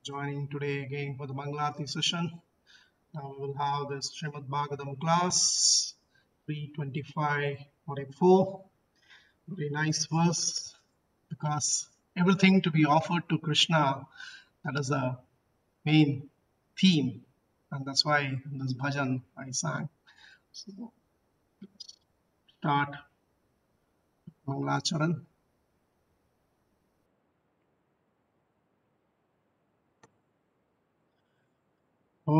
joining today again for the Mangalati session. Now we will have this Srimad Bhagavatam class 325.44. Very nice verse because everything to be offered to Krishna, that is the main theme, and that's why in this bhajan I sang. So start Mangalacharan. ॐ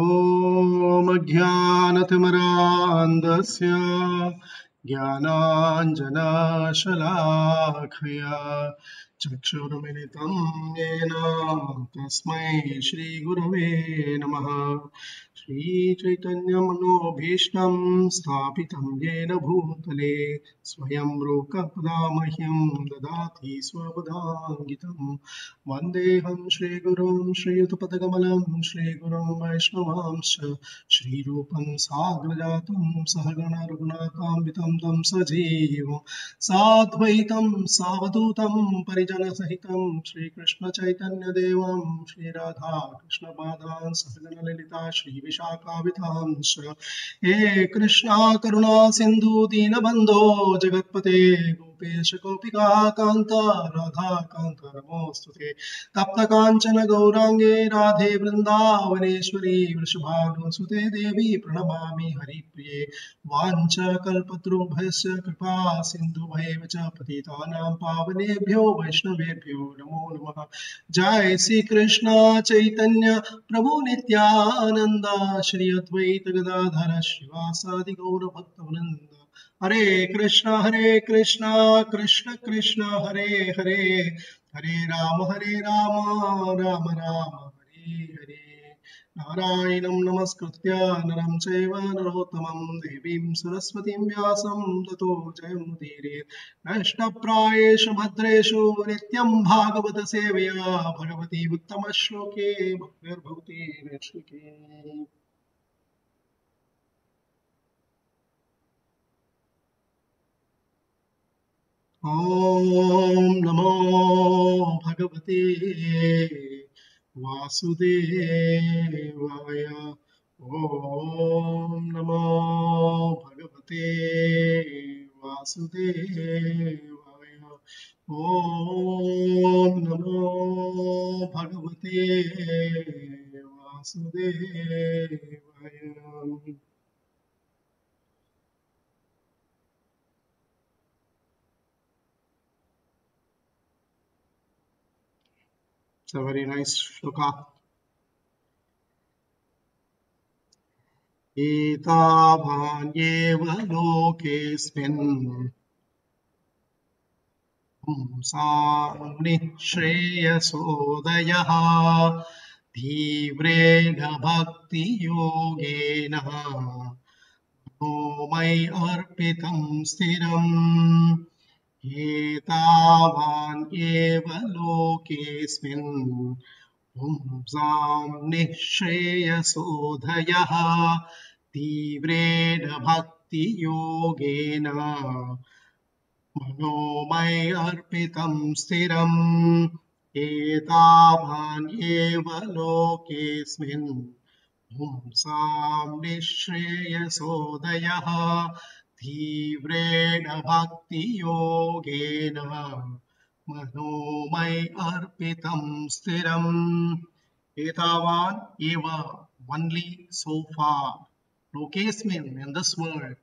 अज्ञानतिमिरान्धस्य ज्ञानाञ्जनशलाखया चक्षुर्मिलितं येन तस्मै श्रीगुरवे नमः। श्रीचैतन्यमनोभीष्टं स्थापितं येन भूतले स्वयं रूपकदा मह्यं ददाति स्वपदाङ्गितं। वन्देऽहं श्रीगुरुं श्रीयुतपदकमलं श्रीगुरुं वैष्णवांश्च श्रीरूपं साग्रजातं सहगण रघुनाथान्वितं तं सजीवं साद्वैतं सावधूतं परिजनसहितं श्रीकृष्णचैतन्यदेवं श्रीराधाकृष्णपादान् सहगण ललिता श्रीविशाखान्वितांश्च। हे कृष्णा करुणा सिन्धु दीनबन्धो जगत्पते गोपेश गोपिका कान्त राधा कान्त नमोऽस्तुते। तप्त कांचन गौरांगे राधे वृंदावनेश्वरी वृषभानुसुते देवी प्रणमामि हरिप्रिये। वाञ्छाकल्पतरुभ्यश्च कृपा सिन्धुभ्येव च पतितानां पावनेभ्यो वैष्णवेभ्यो नमो नमः। जय श्री कृष्ण चैतन्य प्रभु नित्यानंद श्री अद्वैत गदाधर श्रीवासादि गौर भक्तवृंद। हरे कृष्ण कृष्ण कृष्ण हरे हरे, हरे राम राम राम हरे हरे। नारायणं नमस्कृत्य नरं चैव नरोत्तमं देवीं सरस्वतीं व्यासं ततो जयमुदीरयेत्। नष्टप्रायेषु भद्रेषु नित्यं भागवत सेवया भगवती उत्तमश्लोके भक्तिर्भवति नैष्ठिके। ॐ नमो भगवते वासुदेवाय। ॐ नमो भगवते वासुदेवाय। ॐ नमो भगवते वासुदेवाय। It's a very nice shloka. एतावान्येव लोकेऽस्मिन् पुंसां निःश्रेयसोदयः तीव्रेण भक्तियोगेन नो मयि अर्पितं स्थिरम्। एतावान्येव लोकेऽस्मिन् पुंसां निःश्रेयसोदयः तीव्रेण भक्तियोगेन मनो मयि अर्पितं स्थिरम्। एतावान्येव लोकेऽस्मिन् पुंसां निःश्रेयसोदयः तीव्रेण भक्तियोगेन मनो मयि अर्पितं स्थिरम्। एतावान् एव, only so far, lokesmin, in this world,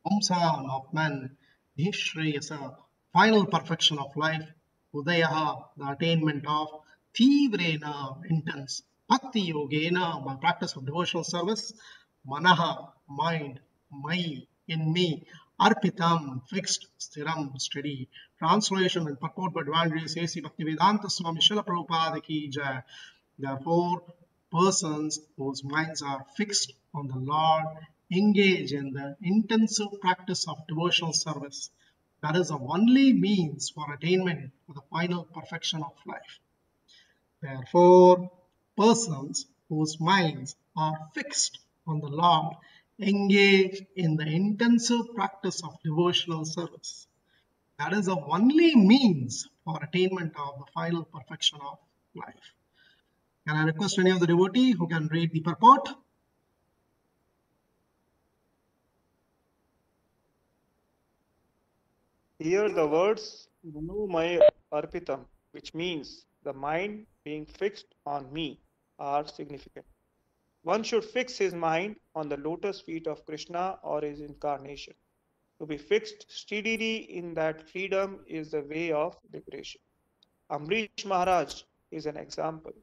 pumsam, of men, nishreyasa, final perfection of life, udayaha, the attainment of, tivrena, intense, bhakti yogena, by practice of devotional service, manaha, mind, mai, in me, arpitam, fixed, stiram, steady. Translation and purport by Divine Grace A.C. Bhaktivedanta Swami Srila Prabhupada ki jai. Therefore, persons whose minds are fixed on the Lord engage in the intensive practice of devotional service. That is the only means for attainment of the final perfection of life. Therefore, persons whose minds are fixed on the Lord engage in the intensive practice of devotional service. That is the only means for attainment of the final perfection of life. Can I request any of the devotee who can read the purport? Here the words Manomaya Arpitam, which means the mind being fixed on me, are significant. One should fix his mind on the lotus feet of Krishna or his incarnation. To be fixed steadily in that freedom is the way of liberation. Amrish Maharaj is an example.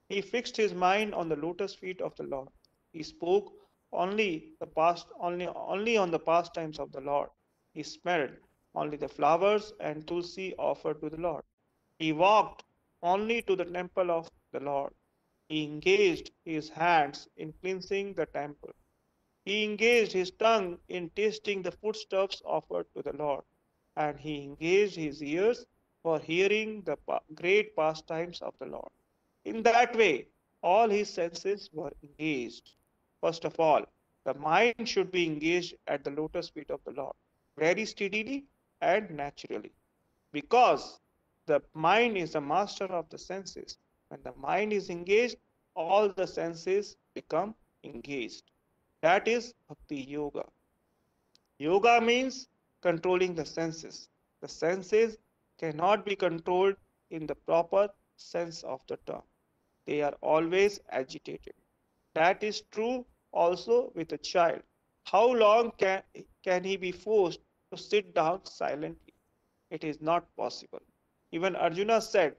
He fixed his mind on the lotus feet of the Lord. He spoke only on the pastimes of the Lord. He smelled only the flowers and tulsi offered to the Lord. He walked only to the temple of the Lord. He engaged his hands in cleansing the temple. He engaged his tongue in tasting the foodstuffs offered to the Lord. And he engaged his ears for hearing the great pastimes of the Lord. In that way, all his senses were engaged. First of all, the mind should be engaged at the lotus feet of the Lord, very steadily and naturally, because the mind is the master of the senses. When the mind is engaged, all the senses become engaged. That is Bhakti Yoga. Yoga means controlling the senses. The senses cannot be controlled in the proper sense of the term. They are always agitated. That is true also with a child. How long can he be forced to sit down silently? It is not possible. Even Arjuna said,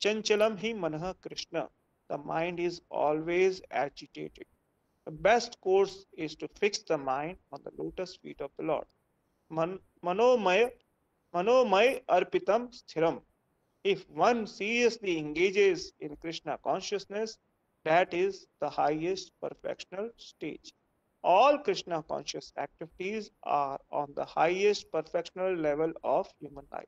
Chanchalam hi manah Krishna. The mind is always agitated. The best course is to fix the mind on the lotus feet of the Lord. Manomaya arpitam sthiram. If one seriously engages in Krishna consciousness, that is the highest perfectional stage. All Krishna conscious activities are on the highest perfectional level of human life.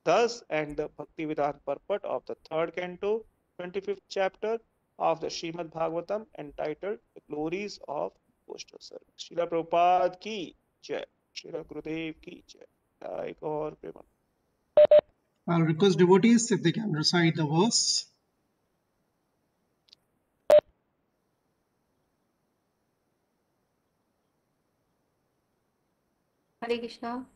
Thus, and the Bhaktivedanta purport of the third canto, 25th chapter of the Srimad Bhagavatam, entitled The Glories of Devotional Service. Srila Prabhupada ki jai. Srila Gurudev ki jai. Jai Gaur Premanand. I'll request devotees if they can recite the verse. Hare Krishna.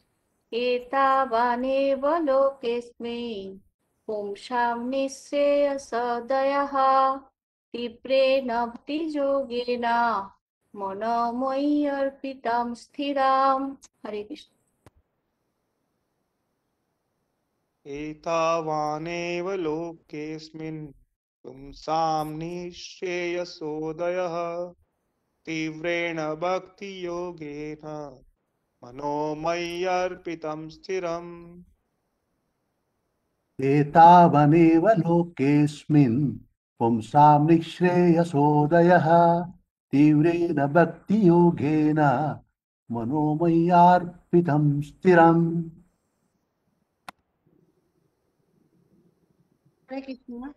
एतावानेव लोकेऽस्मिन् पुंसां निःश्रेयसदयः तीव्रेण भक्तियोगेन मनोमयि अर्पितां स्थिराम्. हरे कृष्ण. एतावानेव लोकेऽस्मिन् पुंसां निःश्रेयसोदयः तीव्रेण भक्तियोगेन मनोमय्यर्पितं स्थिरम्. एतावनेव लोकेऽस्मिन् पुंसां निःश्रेयसोदयः तीव्रेण भक्तियोगेन मनोमय्यार्पितं स्थिरम्. हरे कृष्ण.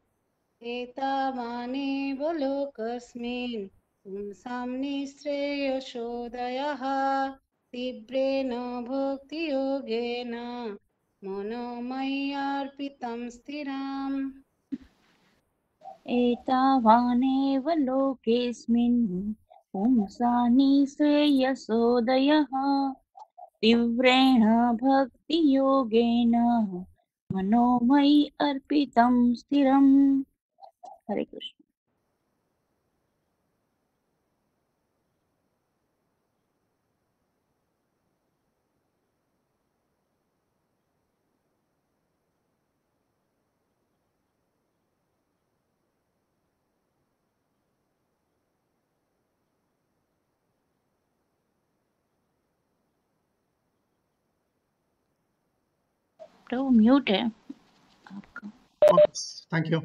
एतावानेव लोकस्मिन् पुंसां निःश्रेयसोदयः तीव्रेण भक्तियोगेन मनोमय्यार्पितं स्थिराम्. एतावानेव लोकेऽस्मिन् पुंसां निःश्रेयसोदयः तीव्रेण भक्तियोगेन मनोमयि अर्पितं स्थिरम्. हरे कृष्ण. प्रभु म्यूट है आपका. Okay, thank you.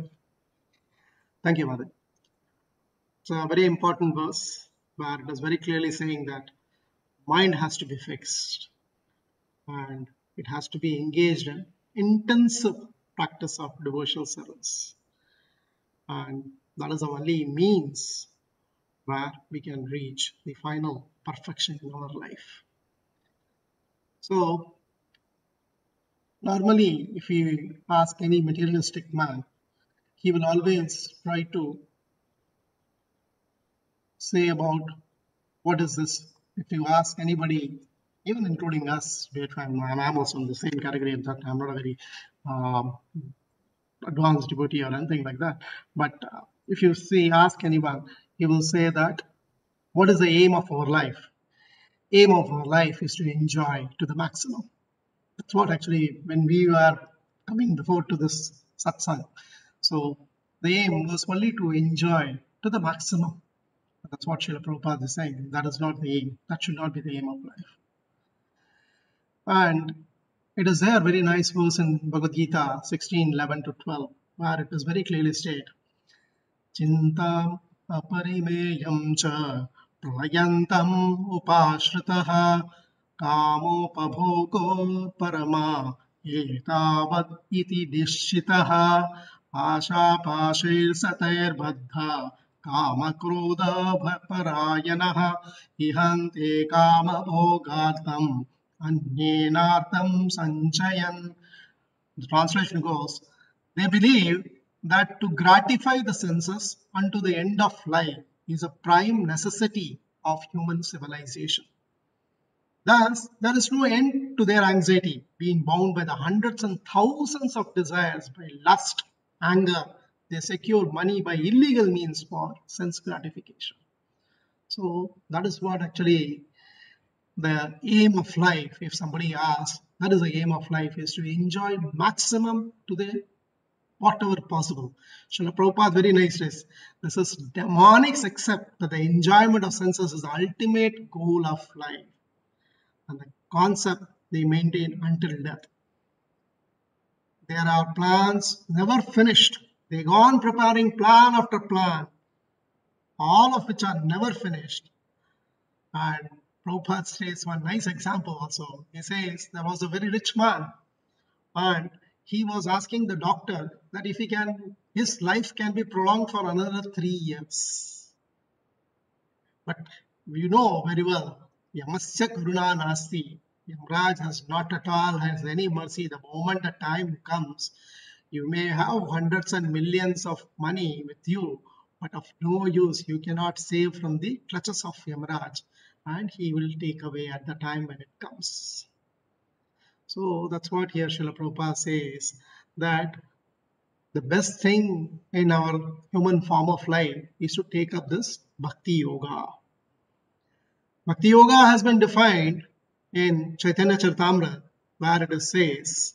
Thank you, Madhu. It's a very important verse where it is very clearly saying that mind has to be fixed and it has to be engaged in intensive practice of devotional service. And that is the only means where we can reach the final perfection in our life. So, normally, if we ask any materialistic man, he will always try to say about what is this. If you ask anybody, even including us, I'm also in the same category of that. I'm not a very um, advanced devotee or anything like that. But if you ask anyone, he will say that what is the aim of our life? Aim of our life is to enjoy to the maximum. That's what actually when we were coming before to this satsang. So the aim was only to enjoy to the maximum. That's what Srila Prabhupada is saying. That is not the aim. That should not be the aim of life. And it is there very nice verse in Bhagavad Gita 16:11-12, where it is very clearly stated, Chintam aparimeyam cha prayantam upashritaha kamopabhogo parama etavad iti dishitaha ashapashir satair baddha kamakroda parayanaha ihante kamabhogatam annenartam sanchayan. The translation goes, they believe that to gratify the senses unto the end of life is a prime necessity of human civilization. Thus, there is no end to their anxiety, being bound by the hundreds and thousands of desires by lust, anger. They secure money by illegal means for sense gratification. So that is what actually the aim of life, if somebody asks, that is the aim of life, is to enjoy maximum to the whatever possible. Srila Prabhupada very nice says, this is demonics accept that the enjoyment of senses is the ultimate goal of life. And the concept they maintain until death. There are plans never finished. They go on preparing plan after plan, all of which are never finished. And Prabhupada states one nice example also. He says there was a very rich man and he was asking the doctor that if his life can be prolonged for another 3 years. But you know very well, Yamasya Karuna Nasti. Yamraj has not at all has any mercy. The moment the time comes, you may have hundreds and millions of money with you, but of no use. You cannot save from the clutches of Yamraj, and he will take away at the time when it comes. So that's what here Srila Prabhupada says, that the best thing in our human form of life is to take up this Bhakti Yoga. Bhakti Yoga has been defined in Chaitanya Charitamrita, where it says,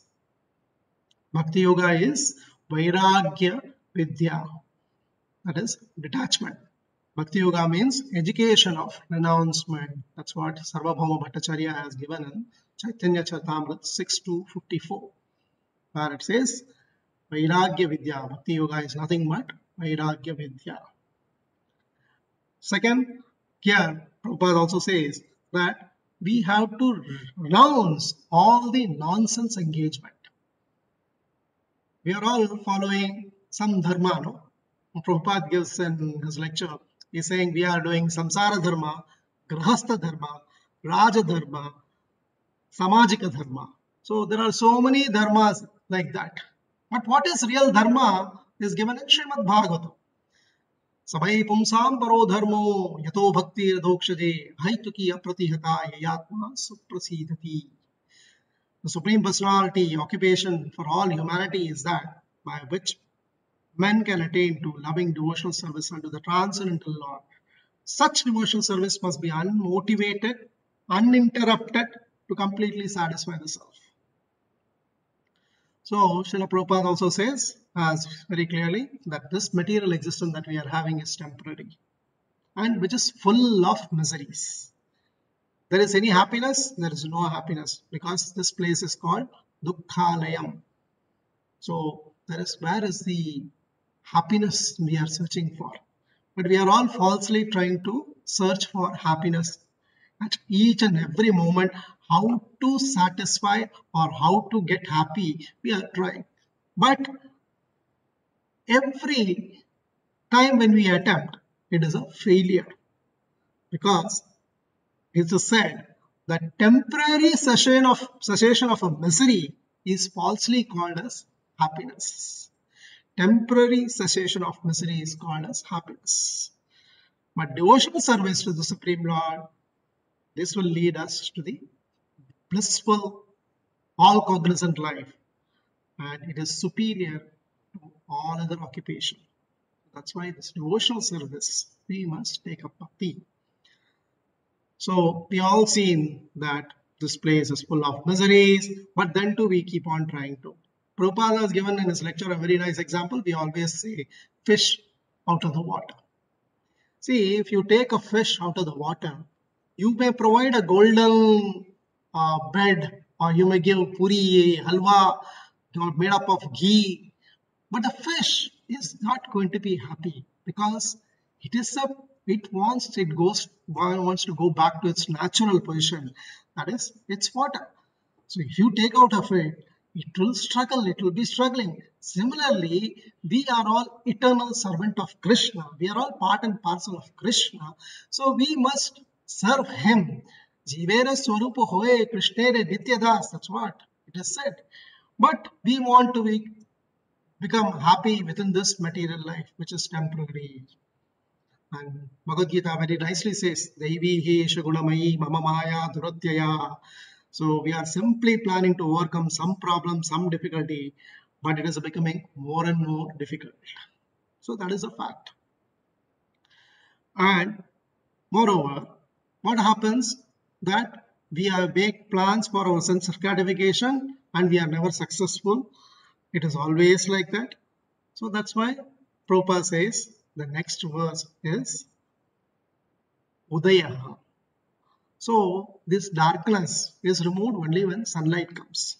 Bhakti Yoga is Vairagya Vidya, that is detachment. Bhakti Yoga means education of renouncement. That's what Sarvabhauma Bhattacharya has given in Chaitanya Charitamrita 6-54, where it says, Vairagya Vidya. Bhakti Yoga is nothing but Vairagya Vidya. Second, here Prabhupada also says that we have to renounce all the nonsense engagement. We are all following some dharma, no? Prabhupada gives in his lecture, he's saying we are doing samsara dharma, grahastha dharma, raja dharma, samajika dharma. So there are so many dharmas like that. But what is real dharma is given in Srimad Bhagavatam. Sabai pumsam paro dharmo yato bhakti radhokshaje haituki apratihata yayatma suprasidhati. The Supreme Personality occupation for all humanity is that by which men can attain to loving devotional service unto the Transcendental Lord. Such devotional service must be unmotivated, uninterrupted to completely satisfy the self. So Srila Prabhupada also says, as very clearly, that this material existence that we are having is temporary and which is full of miseries. There is any happiness? There is no happiness, because this place is called Dukkhalayam. So where is the happiness we are searching for? But we are all falsely trying to search for happiness at each and every moment. How to satisfy or how to get happy, we are trying. But every time when we attempt, it is a failure, because it is said that temporary cessation of a misery is falsely called as happiness. temporary cessation of misery is called as happiness. But devotional service to the Supreme Lord, this will lead us to the blissful, all cognizant life, and it is superior to all other occupation. That's why this devotional service, we must take up bhakti. So we all seen that this place is full of miseries, but then too we keep on trying to. Prabhupada has given in his lecture a very nice example. We always say fish out of the water. See, if you take a fish out of the water, you may provide a golden bread, or you may give puri, halwa, made up of ghee, but the fish is not going to be happy because it wants to go back to its natural position, that is its water. So if you take out of it, it will struggle, it will be struggling. Similarly, we are all eternal servant of Krishna. We are all part and parcel of Krishna. So we must serve him. Jivere swarupa hoye krishnere nityadas. That's what it is said. But we want to become happy within this material life, which is temporary. And Bhagavad Gita very nicely says, Daivihi Shagunamayi Mama Maya Duratyaya. So we are simply planning to overcome some problem, some difficulty, but it is becoming more and more difficult. So that is a fact. And moreover, what happens that we make plans for our sense of gratification and we are never successful. It is always like that. So that's why Prabhupada says the next verse is Udaya. So this darkness is removed only when sunlight comes.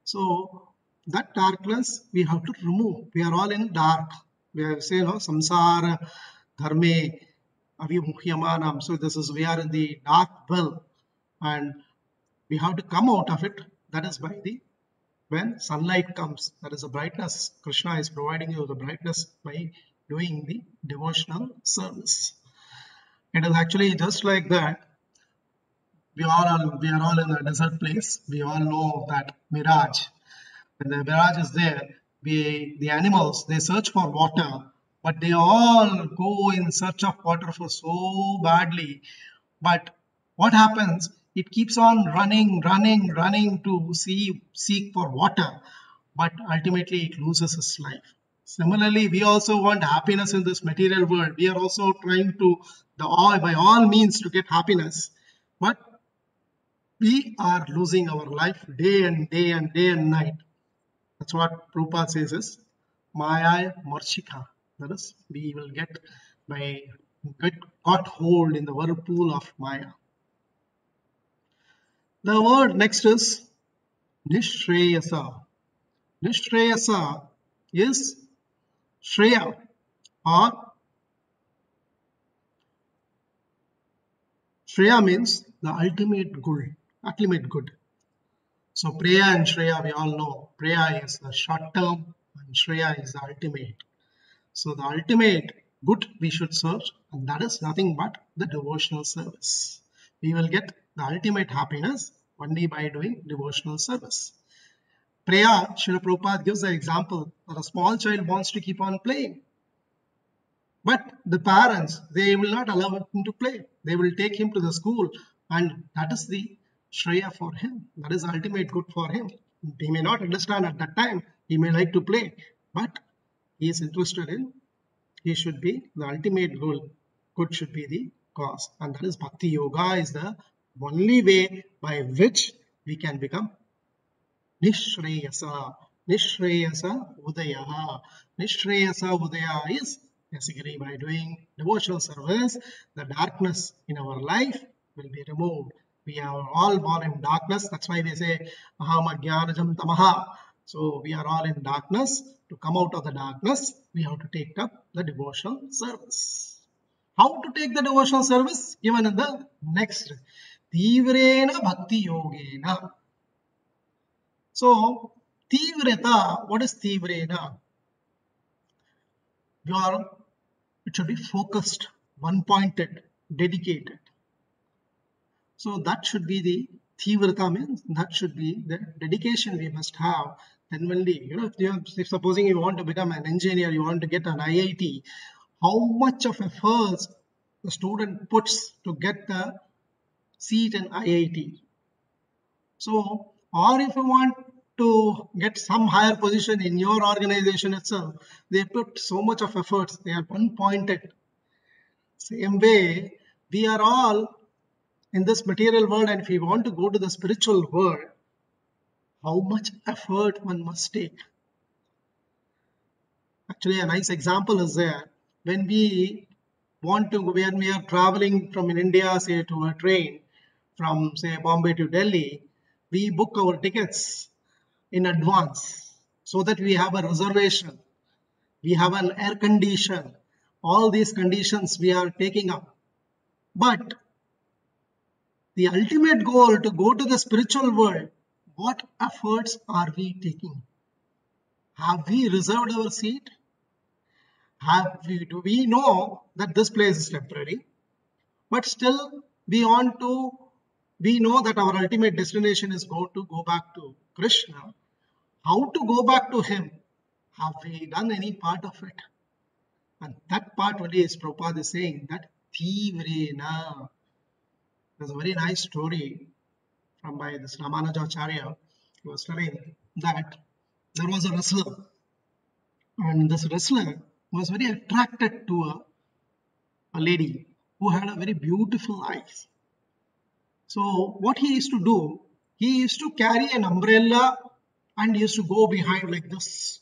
So that darkness we have to remove. We are all in dark. We have say samsara dharme avimuhyamanam. So we are in the dark well, and we have to come out of it. That is by when sunlight comes. That is the brightness. Krishna is providing you the brightness by doing the devotional service. It is actually just like that. We are all in a desert place. We all know that mirage. When the mirage is there, the animals, they search for water, but they all go in search of water for so badly. But what happens? It keeps on running to seek for water, but ultimately it loses its life. Similarly, we also want happiness in this material world. We are also trying to by all means to get happiness, but we are losing our life day and night. That's what Prabhupada says is Maya Marshika. That is, we will get caught hold in the whirlpool of Maya. The word next is Nishreyasa. Nishreyasa is Shreya, or Shreya means the ultimate good. So Preya and Shreya, we all know. Preya is the short term and Shreya is the ultimate. So the ultimate good we should search, and that is nothing but the devotional service. We will get the ultimate happiness only by doing devotional service. Preya, Srila Prabhupada gives the example that a small child wants to keep on playing. But the parents, they will not allow him to play. They will take him to the school, and that is the Shreya for him. That is ultimate good for him. He may not understand at that time. He may like to play, but he is interested in, he should be the ultimate goal. Good should be the cause. And that is Bhakti Yoga is the only way by which we can become Nishreyasa. Nishreyasa Udaya. Nishreyasa Udaya is basically by doing devotional service, the darkness in our life will be removed. We are all born in darkness. That's why they say Aham Ajnanajam Tamaha. So we are all in darkness. To come out of the darkness, we have to take up the devotional service. How to take the devotional service? Given in the next. Tivrena Bhakti Yogena. So, Tivreta, what is Tivrena? It should be focused, one-pointed, dedicated. So that should be the Tivrata, means that should be the dedication we must have, then only, if supposing you want to become an engineer, you want to get an IIT, how much of efforts the student puts to get the seat in IIT. So, or if you want to get some higher position in your organization itself, they put so much of efforts, they are pinpointed. Same way, we are all in this material world, and if we want to go to the spiritual world, how much effort one must take. Actually, a nice example is there. When we are traveling from in India, say to a train from say Bombay to Delhi, we book our tickets in advance so that we have a reservation, we have an air condition, all these conditions we are taking up. But the ultimate goal to go to the spiritual world, what efforts are we taking? Have we reserved our seat? Do we know that this place is temporary? But still, we know that our ultimate destination is to go back to Krishna. How to go back to Him? Have we done any part of it? And that part only is Prabhupada is saying that Tivrena. There's a very nice story from by this Ramanujacharya. He was telling that there was a wrestler, and this wrestler was very attracted to a lady who had a very beautiful eyes. So what he used to do, he used to carry an umbrella and he used to go behind like this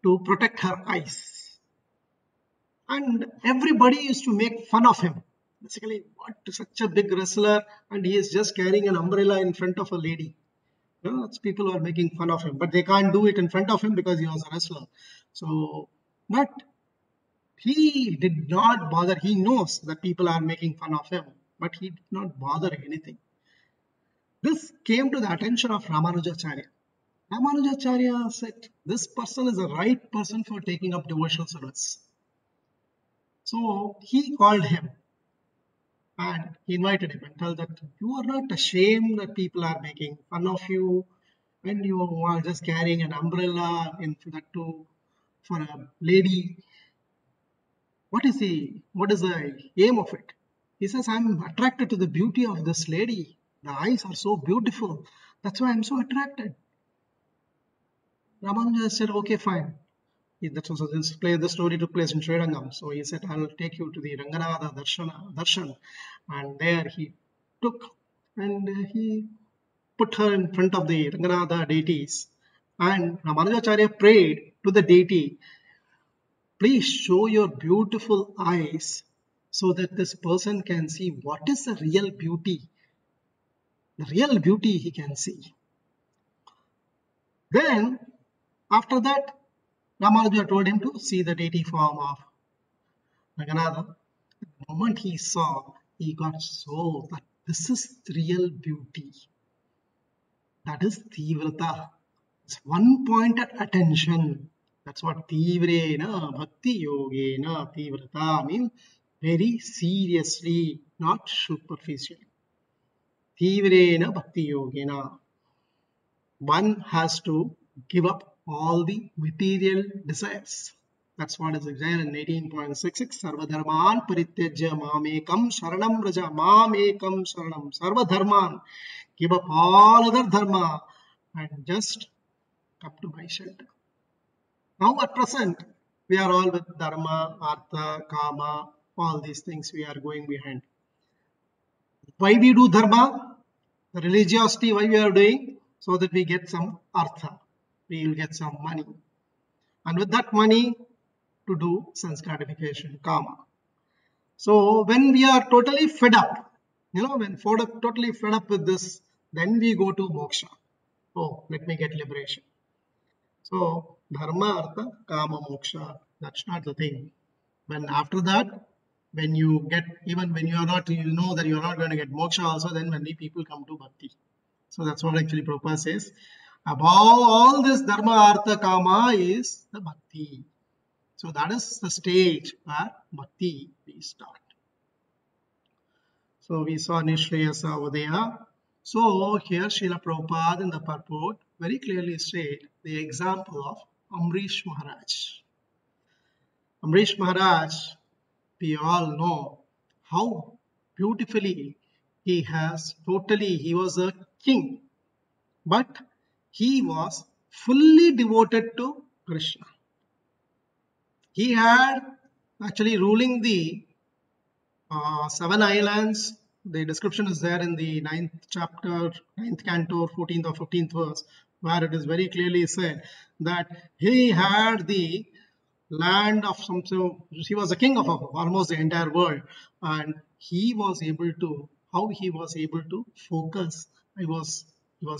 to protect her eyes. And everybody used to make fun of him. Basically, what such a big wrestler and he is just carrying an umbrella in front of a lady. People are making fun of him, but they can't do it in front of him because he was a wrestler. So, but he did not bother. He knows that people are making fun of him, but he did not bother anything. This came to the attention of Ramanujacharya. Ramanujacharya said, this person is the right person for taking up devotional service. So he called him and he invited him and told that you are not ashamed that people are making fun of you when you are just carrying an umbrella in that too for a lady. What is the aim of it? He says, I'm attracted to the beauty of this lady. The eyes are so beautiful. That's why I'm so attracted. Ramanuja said, okay, fine. The story took place in Srirangam. So he said, I'll take you to the Ranganatha Darshan. And there he took and he put her in front of the Ranganatha deities. And Ramanujacharya prayed to the deity, please show your beautiful eyes so that this person can see what is the real beauty. The real beauty he can see. Then, after that, Ramanuja told him to see the deity form of Ranganatha. The moment he saw, he got so that this is real beauty. That is Tivrata. It's one-pointed attention. That's what Tivrena Bhakti Yogena Tivrata means very seriously, not superficially. Tivrena Bhakti Yogena. One has to give up all the material desires. That's what is there in 18.66. Sarvadharman parityajya mamekam sharanam raja. Mamekam sharanam. Sarvadharman. Give up all other dharma and just come to my shelter. Now at present, we are all with dharma, artha, kama, all these things we are going behind. Why we do dharma? The religiosity, why we are doing? So that we get some artha. We will get some money. And with that money, to do sense gratification, kama. So when we are totally fed up, when totally fed up with this, then we go to moksha. Oh, let me get liberation. So dharma, artha, kama, moksha, that's not the thing. When after that, when you get, even when you are not, you know that you are not going to get moksha also, then many people come to bhakti. So that's what actually Prabhupada says. Above all this dharma, artha, kama is the bhakti. So that is the stage where bhakti we start. So we saw Nishreyasa Udaya, So here Srila Prabhupada in the purport very clearly state the example of Amrish Maharaj. Amrish Maharaj, we all know how beautifully he was a king, but he was fully devoted to Krishna. He had actually ruling the 7 islands. The description is there in the 9th chapter, 9th canto, 14th or 15th verse, where it is very clearly said that he had the land of some, so he was the king of almost the entire world, and he was able to, how he was able to focus, he was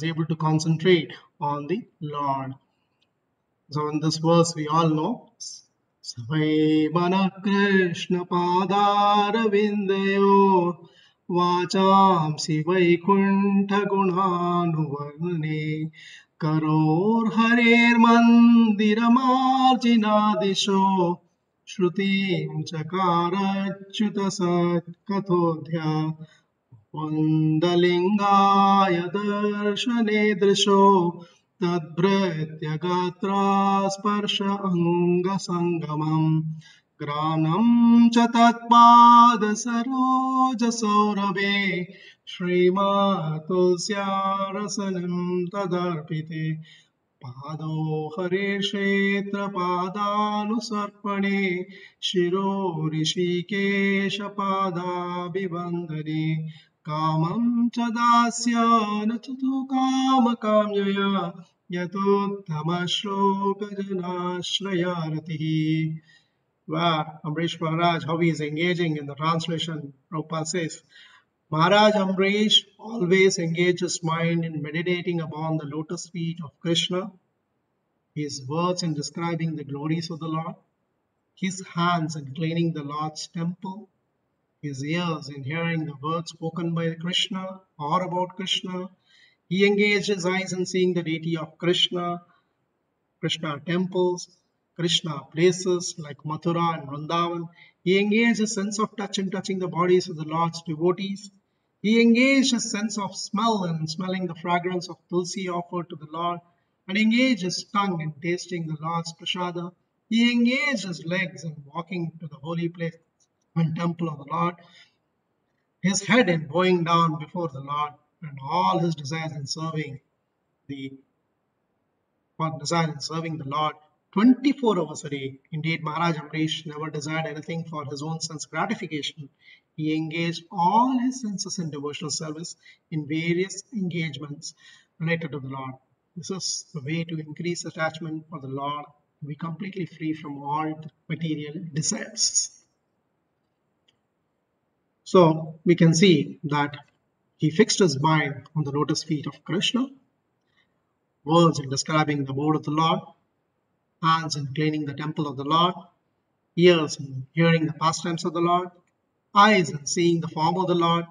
able to concentrate on the Lord. So in this verse we all know Savai mana Krishna padara vindayo vacham sivai kuntha gunanuvarne karor harer mandiramarjinadisho shrutim chakarachyuta sat kathodhya Vandalingaya darshane drisho tadbhritya gatra sparsha anga sangamam granam cha tatpada saroja saurabe Srimatulsya rasanam tadarpite Pado Hare Kshetra Padanusarpane Shiro Rishikesha Pada Bibandane Kamam Chadasya Nachatu Kama Kamyaya Yatuttama Shloka Janashrayarati. Where Amrish Maharaj, how he is engaging in the translation, Prabhupada says, Maharaj Amrish always engaged his mind in meditating upon the lotus feet of Krishna, his words in describing the glories of the Lord, his hands in cleaning the Lord's temple, his ears in hearing the words spoken by Krishna or about Krishna. He engaged his eyes in seeing the deity of Krishna, Krishna temples, Krishna places like Mathura and Vrindavan. He engaged his sense of touch in touching the bodies of the Lord's devotees. He engaged his sense of smell in smelling the fragrance of tulsi offered to the Lord, and engaged his tongue in tasting the Lord's prasada. He engaged his legs in walking to the holy place and temple of the Lord, his head in bowing down before the Lord, and all his desires in serving the the Lord 24 hours a day. Indeed, Maharaj Amrish never desired anything for his own sense gratification. He engaged all his senses in devotional service in various engagements related to the Lord. This is the way to increase attachment for the Lord, to be completely free from all material desires. So we can see that he fixed his mind on the lotus feet of Krishna, words in describing the word of the Lord, hands in cleaning the temple of the Lord, ears in hearing the pastimes of the Lord, eyes in seeing the form of the Lord,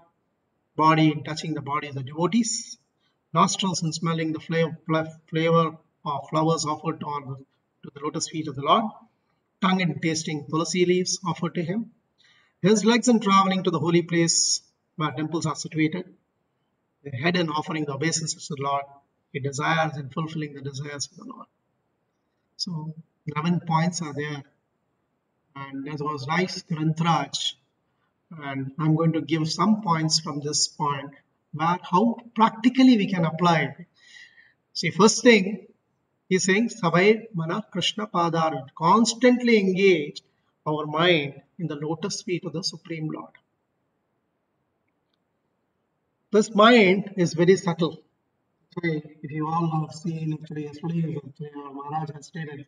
body in touching the body of the devotees, nostrils in smelling the flavor of flowers offered to the lotus feet of the Lord, tongue in tasting tulsi leaves offered to him, his legs in traveling to the holy place where temples are situated, the head in offering the obeisances to the Lord, he desires in fulfilling the desires of the Lord. So 11 points are there, and that was nice Grantraj. And I'm going to give some points from this point where how practically we can apply it. See, first thing he's saying Savai Mana Krishna Padar, constantly engage our mind in the lotus feet of the Supreme Lord. This mind is very subtle. If you all have seen actually yesterday, Maharaj has stated,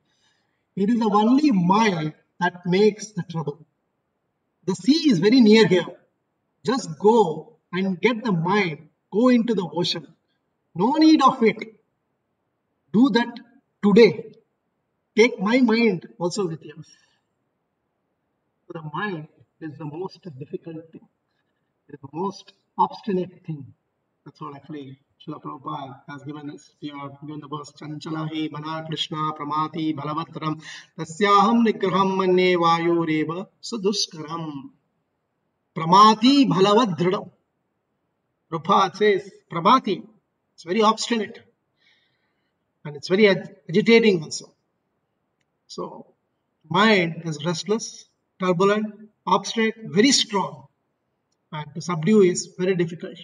it is the only mind that makes the trouble. The sea is very near here. Just go and get the mind, go into the ocean. No need of it. Do that today. Take my mind also with you. The mind is the most difficult thing. It is the most obstinate thing. That's what actually Srila Prabhupada has given us. We are given the verse Chanchala hi mana Krishna pramati balavatram tasyaham nigraham manne vayureva suduskaram pramati bhalavat dridam. Prabhupada says, Prabhati, it's very obstinate and it's very agitating also. So, mind is restless, turbulent, obstinate, very strong, and to subdue is very difficult.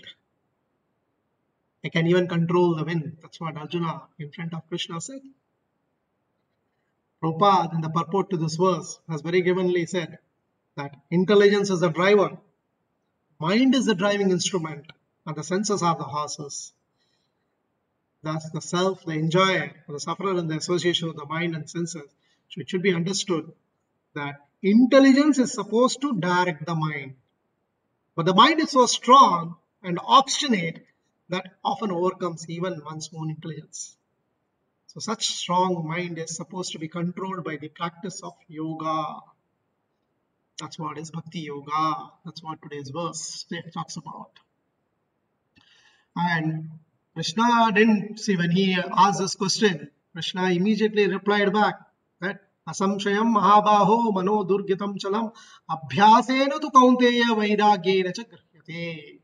I can even control the wind. That's what Arjuna in front of Krishna said. Prabhupada, in the purport to this verse, has very givenly said that intelligence is the driver, mind is the driving instrument, and the senses are the horses. Thus, the self, the enjoyer, the sufferer in the association of the mind and senses. So it should be understood that intelligence is supposed to direct the mind. But the mind is so strong and obstinate that often overcomes even one's own intelligence. So such strong mind is supposed to be controlled by the practice of yoga. That's what is Bhakti Yoga. That's what today's verse talks about. And Krishna didn't see when he asked this question, Krishna immediately replied back that Asamshayam Mahabaho Mano Durgitam Chalam Abhyasena tu Kaunteya Vairagyena cha Grihyate.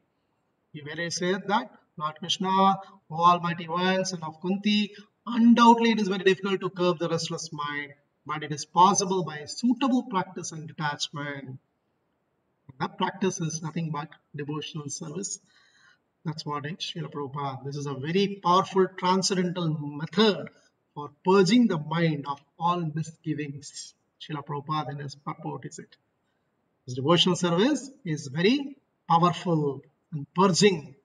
He very said that Lord Krishna, O Almighty One, son of Kunti, undoubtedly it is very difficult to curb the restless mind, but it is possible by suitable practice and detachment. That practice is nothing but devotional service. That's what it is, Srila Prabhupada. This is a very powerful transcendental method for purging the mind of all misgivings. Srila Prabhupada in his purport is it. This devotional service is very powerful and purging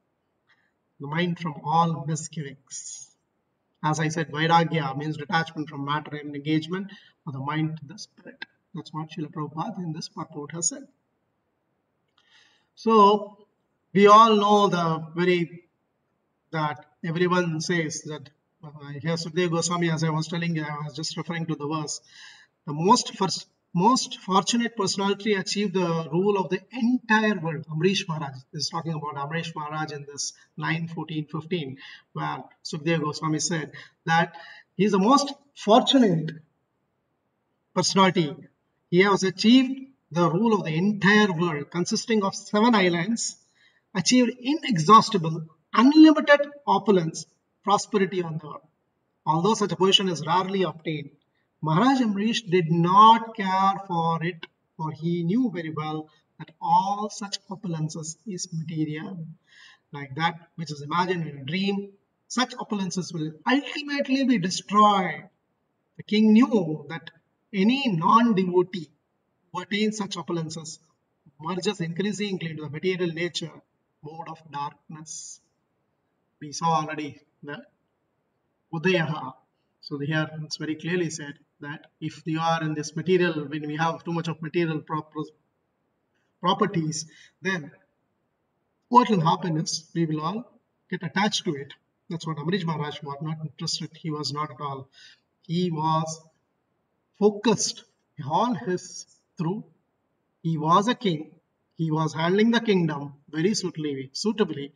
the mind from all misgivings. As I said, Vairagya means detachment from matter and engagement of the mind to the spirit. That's what Srila Prabhupada in this purport has said. So, we all know that everyone says that here Sukadeva Goswami, as I was telling you, I was just referring to the verse. The most fortunate personality achieved the rule of the entire world. Amrish Maharaj is talking about Amrish Maharaj in this 9:14-15, where Sukadeva Goswami said that he is the most fortunate personality. He has achieved the rule of the entire world, consisting of 7 islands, achieved inexhaustible, unlimited opulence, prosperity on the earth. Although such a position is rarely obtained, Maharaj Amrish did not care for it, for he knew very well that all such opulences is material. Like that which is imagined in a dream, such opulences will ultimately be destroyed. The king knew that any non-devotee who attains such opulences merges increasingly into the material nature mode of darkness. We saw already the Udayaha. So here it's very clearly said that if you are in this material, when we have too much of material properties, then what will happen is we will all get attached to it. That's what Amrish Maharaj was not interested. He was not at all. He was focused all his through. He was a king. He was handling the kingdom very suitably.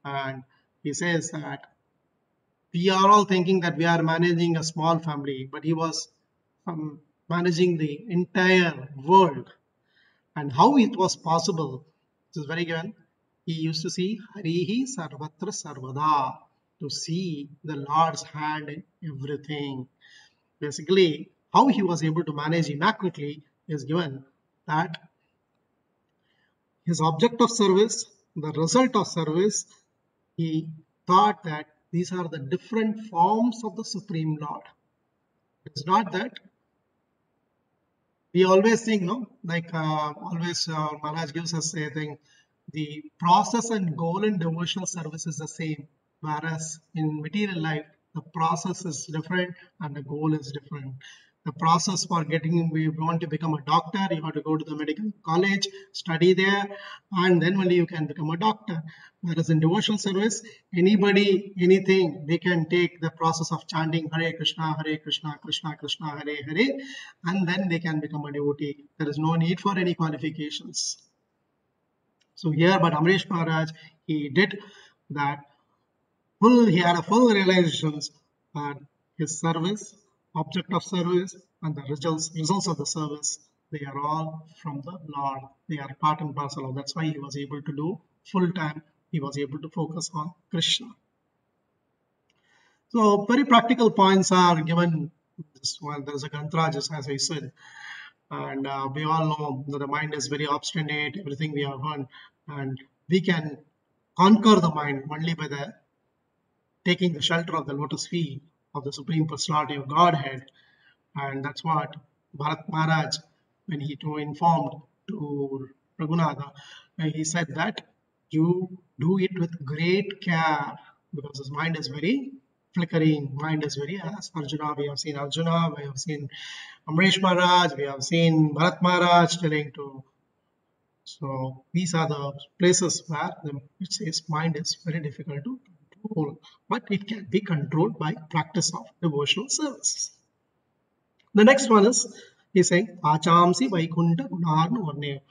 And he says that we are all thinking that we are managing a small family, but he was managing the entire world. And how it was possible, this is very given. He used to see Harihi Sarvatra Sarvada, to see the Lord's hand in everything. Basically, how he was able to manage immaculately is given that his object of service, the result of service, he thought that these are the different forms of the Supreme Lord. It's not that we always think, no, like always Maharaj gives us a thing, the process and goal in devotional service is the same, whereas in material life, the process is different and the goal is different. The process for getting, we want to become a doctor, you have to go to the medical college, study there, and then only you can become a doctor. Whereas in devotional service, anybody, anything, they can take the process of chanting Hare Krishna, Krishna Krishna, Hare Hare, and then they can become a devotee. There is no need for any qualifications. So here, but Amrish Maharaj, he did that. He had a full realizations that his service, object of service, and the results of the service, they are all from the Lord. They are part and parcel of. That's why he was able to do full-time he was able to focus on Krishna. So very practical points are given. This one, there's a Granthra, just as I said, and we all know that the mind is very obstinate. Everything we have heard, and we can conquer the mind only by the taking the shelter of the lotus feet of the Supreme Personality of Godhead. And that's what Bharat Maharaj, when he informed to Raghunatha, he said that you do it with great care because his mind is very flickering, mind is very, as Arjuna, we have seen Arjuna, we have seen Amrish Maharaj, we have seen Bharat Maharaj telling to. So these are the places where it says mind is very difficult to control, but it can be controlled by practice of devotional service. The next one is, he's saying, Achamsi Vaikunta Gunarnu Varne.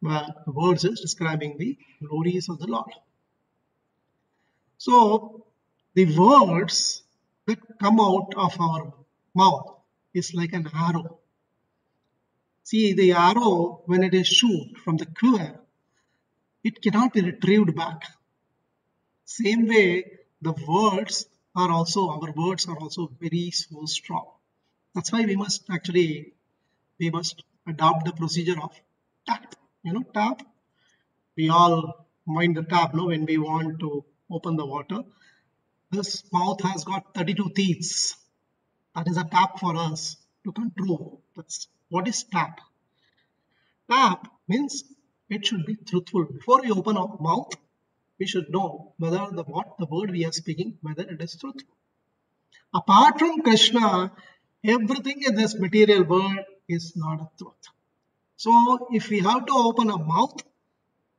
The words is describing the glories of the Lord. So the words that come out of our mouth is like an arrow. See, the arrow, when it is shoot from the quiver, it cannot be retrieved back. Same way, the words are also, our words are also very so strong. That's why we must adopt the procedure of tap. Tap. We all mind the tap, no? When we want to open the water. This mouth has got 32 teeth. That is a tap for us to control. What is tap? Tap means it should be truthful. Before we open our mouth, we should know whether what the word we are speaking, whether it is truthful. Apart from Krishna, everything in this material world is not a truth. So if we have to open a mouth,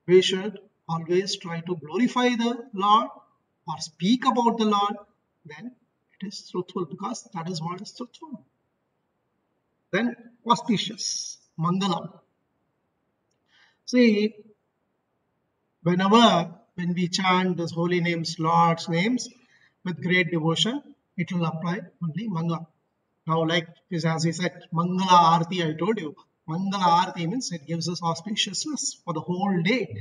we should always try to glorify the Lord or speak about the Lord, then it is truthful because that is what is truthful. Then auspicious, Mangalam. See, when we chant this holy names, Lord's names, with great devotion, it will apply only Mangala. Now, like as he said, Mangala Arti, I told you, Mangala Arti means it gives us auspiciousness for the whole day.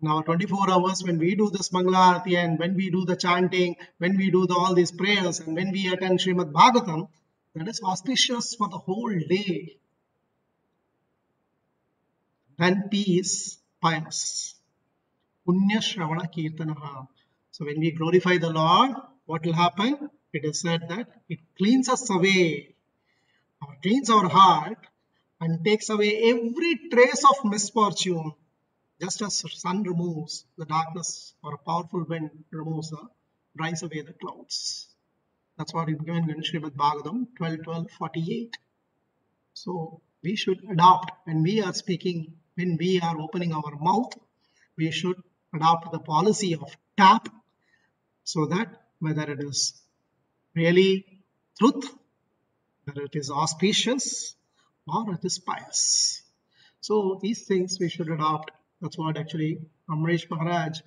Now, 24 hours when we do this Mangala Arti and when we do the chanting, when we do all these prayers and when we attend Srimad Bhagavatam, that is auspicious for the whole day. Then peace, pious. Punya Shravana Kirtanaha. So when we glorify the Lord, what will happen? It is said that it cleans us away, or cleans our heart and takes away every trace of misfortune. Just as the sun removes the darkness, or a powerful wind drives away the clouds. That's what is given in Srimad Bhagavatam 12:12:48. So we should adopt, when we are speaking, when we are opening our mouth, we should adopt the policy of tap, so that whether it is really truth, whether it is auspicious, or it is pious. So these things we should adopt. That's what actually Amrish Maharaj,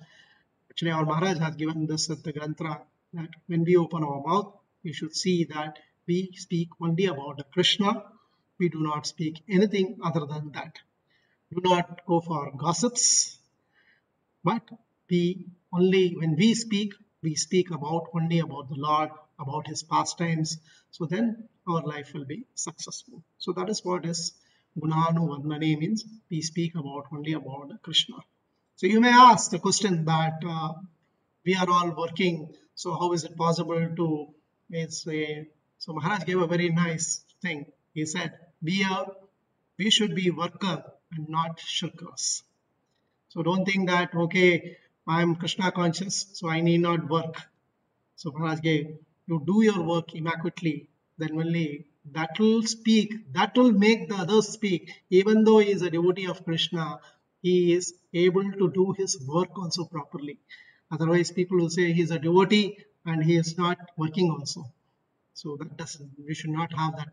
our Maharaj has given this at the Granthra, that when we open our mouth, we should see that we speak only about the Krishna. We do not speak anything other than that. Do not go for gossips, but when we speak about only about the Lord, about his pastimes. So then our life will be successful. So that is what is Gunanu Varnane means. We speak about only about Krishna. So you may ask the question that we are all working. So how is it possible to say? So Maharaj gave a very nice thing. He said, we should be worker and not shirkers. So don't think that, okay, I am Krishna conscious, so I need not work. So Maharaj gave, you do your work immaculately, then only that will speak, that will make the others speak. Even though he is a devotee of Krishna, he is able to do his work also properly. Otherwise, people will say he is a devotee and he is not working also. So we should not have that.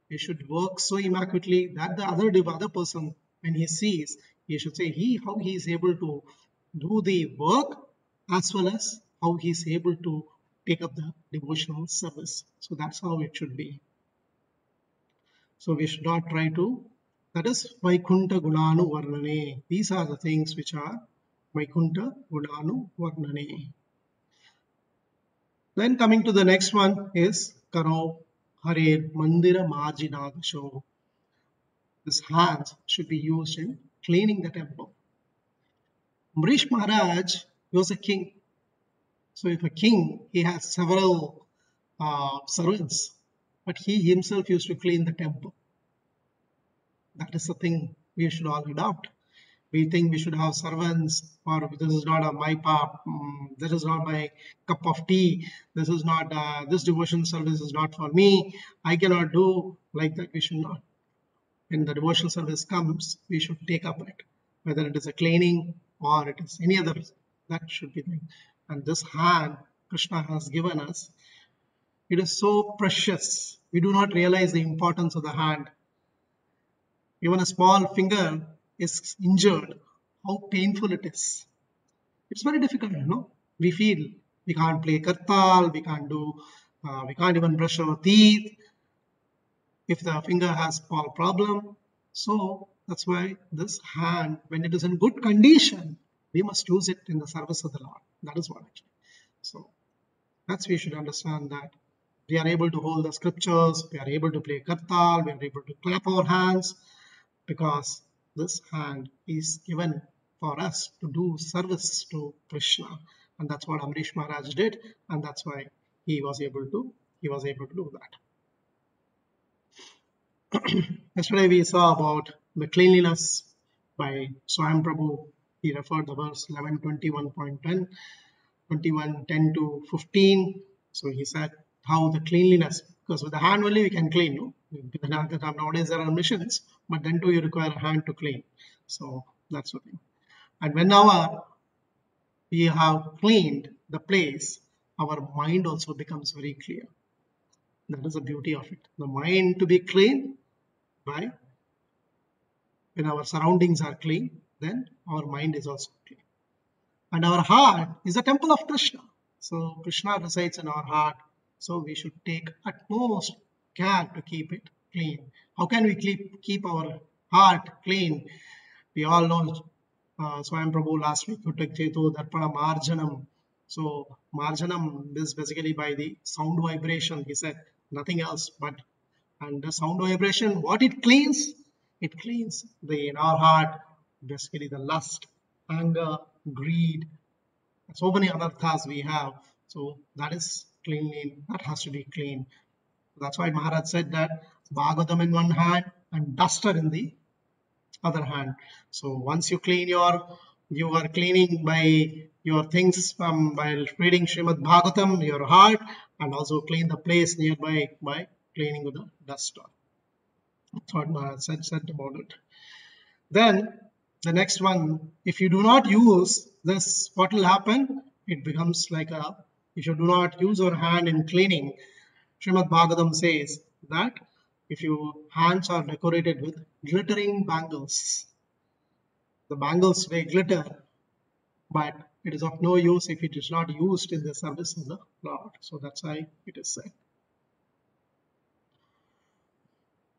We should work so immaculately that the other person, when he sees, he should say how he is able to do the work as well as how he is able to take up the devotional service. So that's how it should be. So we should not try to, that is Vaikunta Gunanu Varnane. These are the things which are Vaikuntha Gunanu Varnane. Then coming to the next one is Karo Hare Mandira Marjinadasho. This hands should be used in cleaning the temple. Amrish Maharaj was a king. So if a king, he has several servants, but he himself used to clean the temple. That is the thing we should all adopt. We think we should have servants, or this is not my part, this is not my cup of tea, this is not, this devotion service is not for me, I cannot do like that. We should not. When the devotion service comes, we should take up it, whether it is a cleaning or it is any other, that should be there. And this hand Krishna has given us, it is so precious. We do not realize the importance of the hand. Even a small finger is injured, how painful it is. It's very difficult, you know. We feel we can't play kartal, we can't even brush our teeth if the finger has small problem. So that's why this hand, when it is in good condition, we must use it in the service of the Lord. That is what actually. So that's we should understand that we are able to hold the scriptures, we are able to play kartal, we are able to clap our hands, because this hand is given for us to do service to Krishna, and that's what Amrish Maharaj did, and that's why he was able to do that. Yesterday we saw about the cleanliness by Swayam Prabhu. He referred the verse 11:21.10, 21:10 to 15. So he said how the cleanliness, because with the hand only we can clean, no? Nowadays there are machines, but then too you require a hand to clean. So that's the thing. And whenever we have cleaned the place, our mind also becomes very clear. That is the beauty of it. The mind to be clean by when our surroundings are clean, then our mind is also clean. And our heart is a temple of Krishna. So Krishna resides in our heart. So we should take utmost care to keep it clean. How can we keep our heart clean? We all know Swayam Prabhu last week, Uttakchetu Darpana Marjanam. So Marjanam is basically by the sound vibration. He said nothing else but, and the sound vibration, what it cleans? It cleans in our heart, basically the lust, anger, greed, so many anarthas we have. So that is clean, that has to be clean. That's why Maharaj said that Bhagavatam in one hand and duster in the other hand. So once you clean you are cleaning by your things from by reading Srimad Bhagavatam, your heart, and also clean the place nearby by cleaning with the duster. That's what Maharaj said about it. Then the next one, if you do not use this, what will happen? It becomes like if you do not use your hand in cleaning, Srimad Bhagavatam says that if your hands are decorated with glittering bangles, the bangles may glitter, but it is of no use if it is not used in the service of the Lord. So that's why it is said.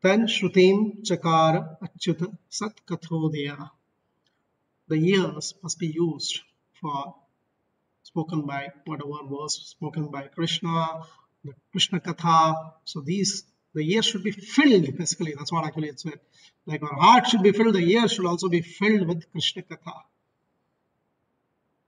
Then Shrutim Chakara Achyuta Sat Kathodaya. The ears must be used for spoken by whatever was spoken by Krishna, the Krishna Katha. So the ears should be filled, basically. That's what actually it said. Like our heart should be filled, the ears should also be filled with Krishna Katha.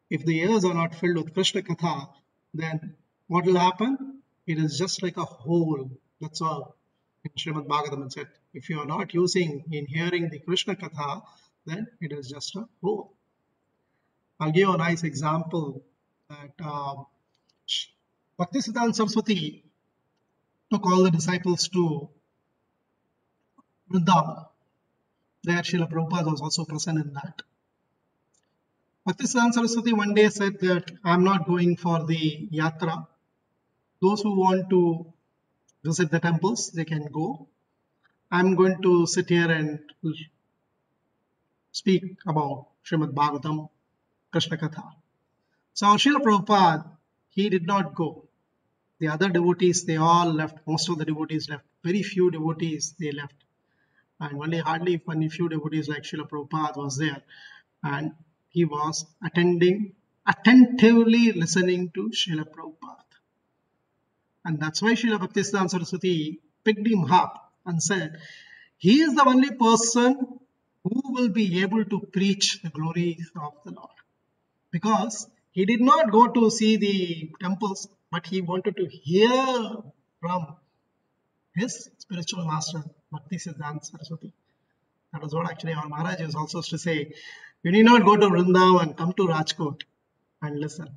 If the ears are not filled with Krishna Katha, then what will happen? It is just like a hole. That's all. In Srimad Bhagavatam it said, if you are not using in hearing the Krishna Katha, then it is just a hole. I'll give you a nice example that Bhaktisiddhanta Saraswati took all the disciples to Vrindavan. There Srila Prabhupada was also present in that. Bhaktisiddhanta Saraswati one day said that I'm not going for the yatra. Those who want to visit the temples, they can go. I'm going to sit here and speak about Srimad Bhagavatam, Krishna Katha. So Srila Prabhupada, he did not go. The other devotees, they all left. Most of the devotees left. Very few devotees, they left. And only hardly few devotees like Srila Prabhupada was there. And he was attentively listening to Srila Prabhupada. And that's why Srila Bhaktisiddhanta Saraswati picked him up and said, he is the only person who will be able to preach the glories of the Lord. Because he did not go to see the temples, but he wanted to hear from his spiritual master, Bhaktisiddhanta Saraswati. That is what actually our Maharaj is also to say. You need not go to Vrindavan, come to Rajkot and listen.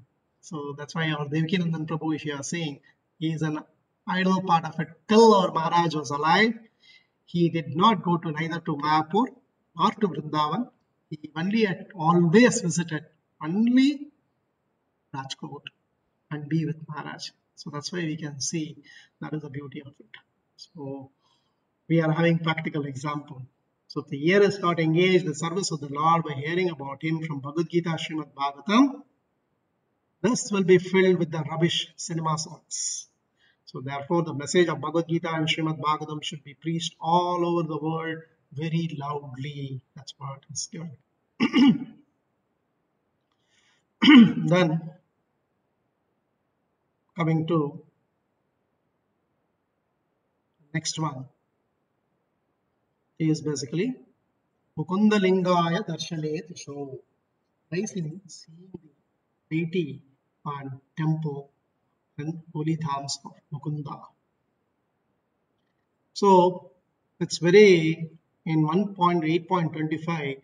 So that's why our Devakinandan Prabhu, if you are saying, he is an idol part of it. Till our Maharaj was alive, he did not go to neither to Mayapur nor to Vrindavan. He only had always visited only Rajkot and be with Maharaj. So that's why we can see that is the beauty of it. So we are having practical example. So if the ear is not engaged in the service of the Lord by hearing about him from Bhagavad Gita, Srimad Bhagavatam, this will be filled with the rubbish cinema songs. So therefore the message of Bhagavad Gita and Srimad Bhagavatam should be preached all over the world very loudly. That's what is given. Then coming to next one is basically Mukunda Lingaya Darshane Tisho. Basically seeing the deity and temple and holy dhams of Mukunda. So it's very, in 1.8.25,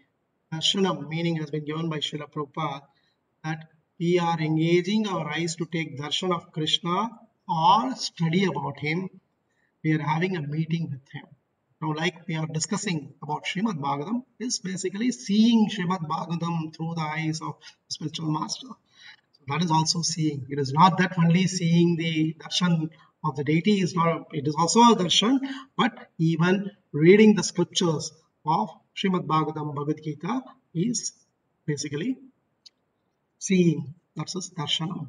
darshanam meaning has been given by Srila Prabhupada that we are engaging our eyes to take darshan of Krishna or study about him. We are having a meeting with him. Now, like we are discussing about Srimad Bhagavatam, is basically seeing Srimad Bhagavatam through the eyes of the spiritual master. So that is also seeing. It is not that only seeing the darshan of the deity is not. It is also a darshan, but even reading the scriptures of Srimad Bhagavatam, Bhagavad Gita is basically seeing. That's a darshanam.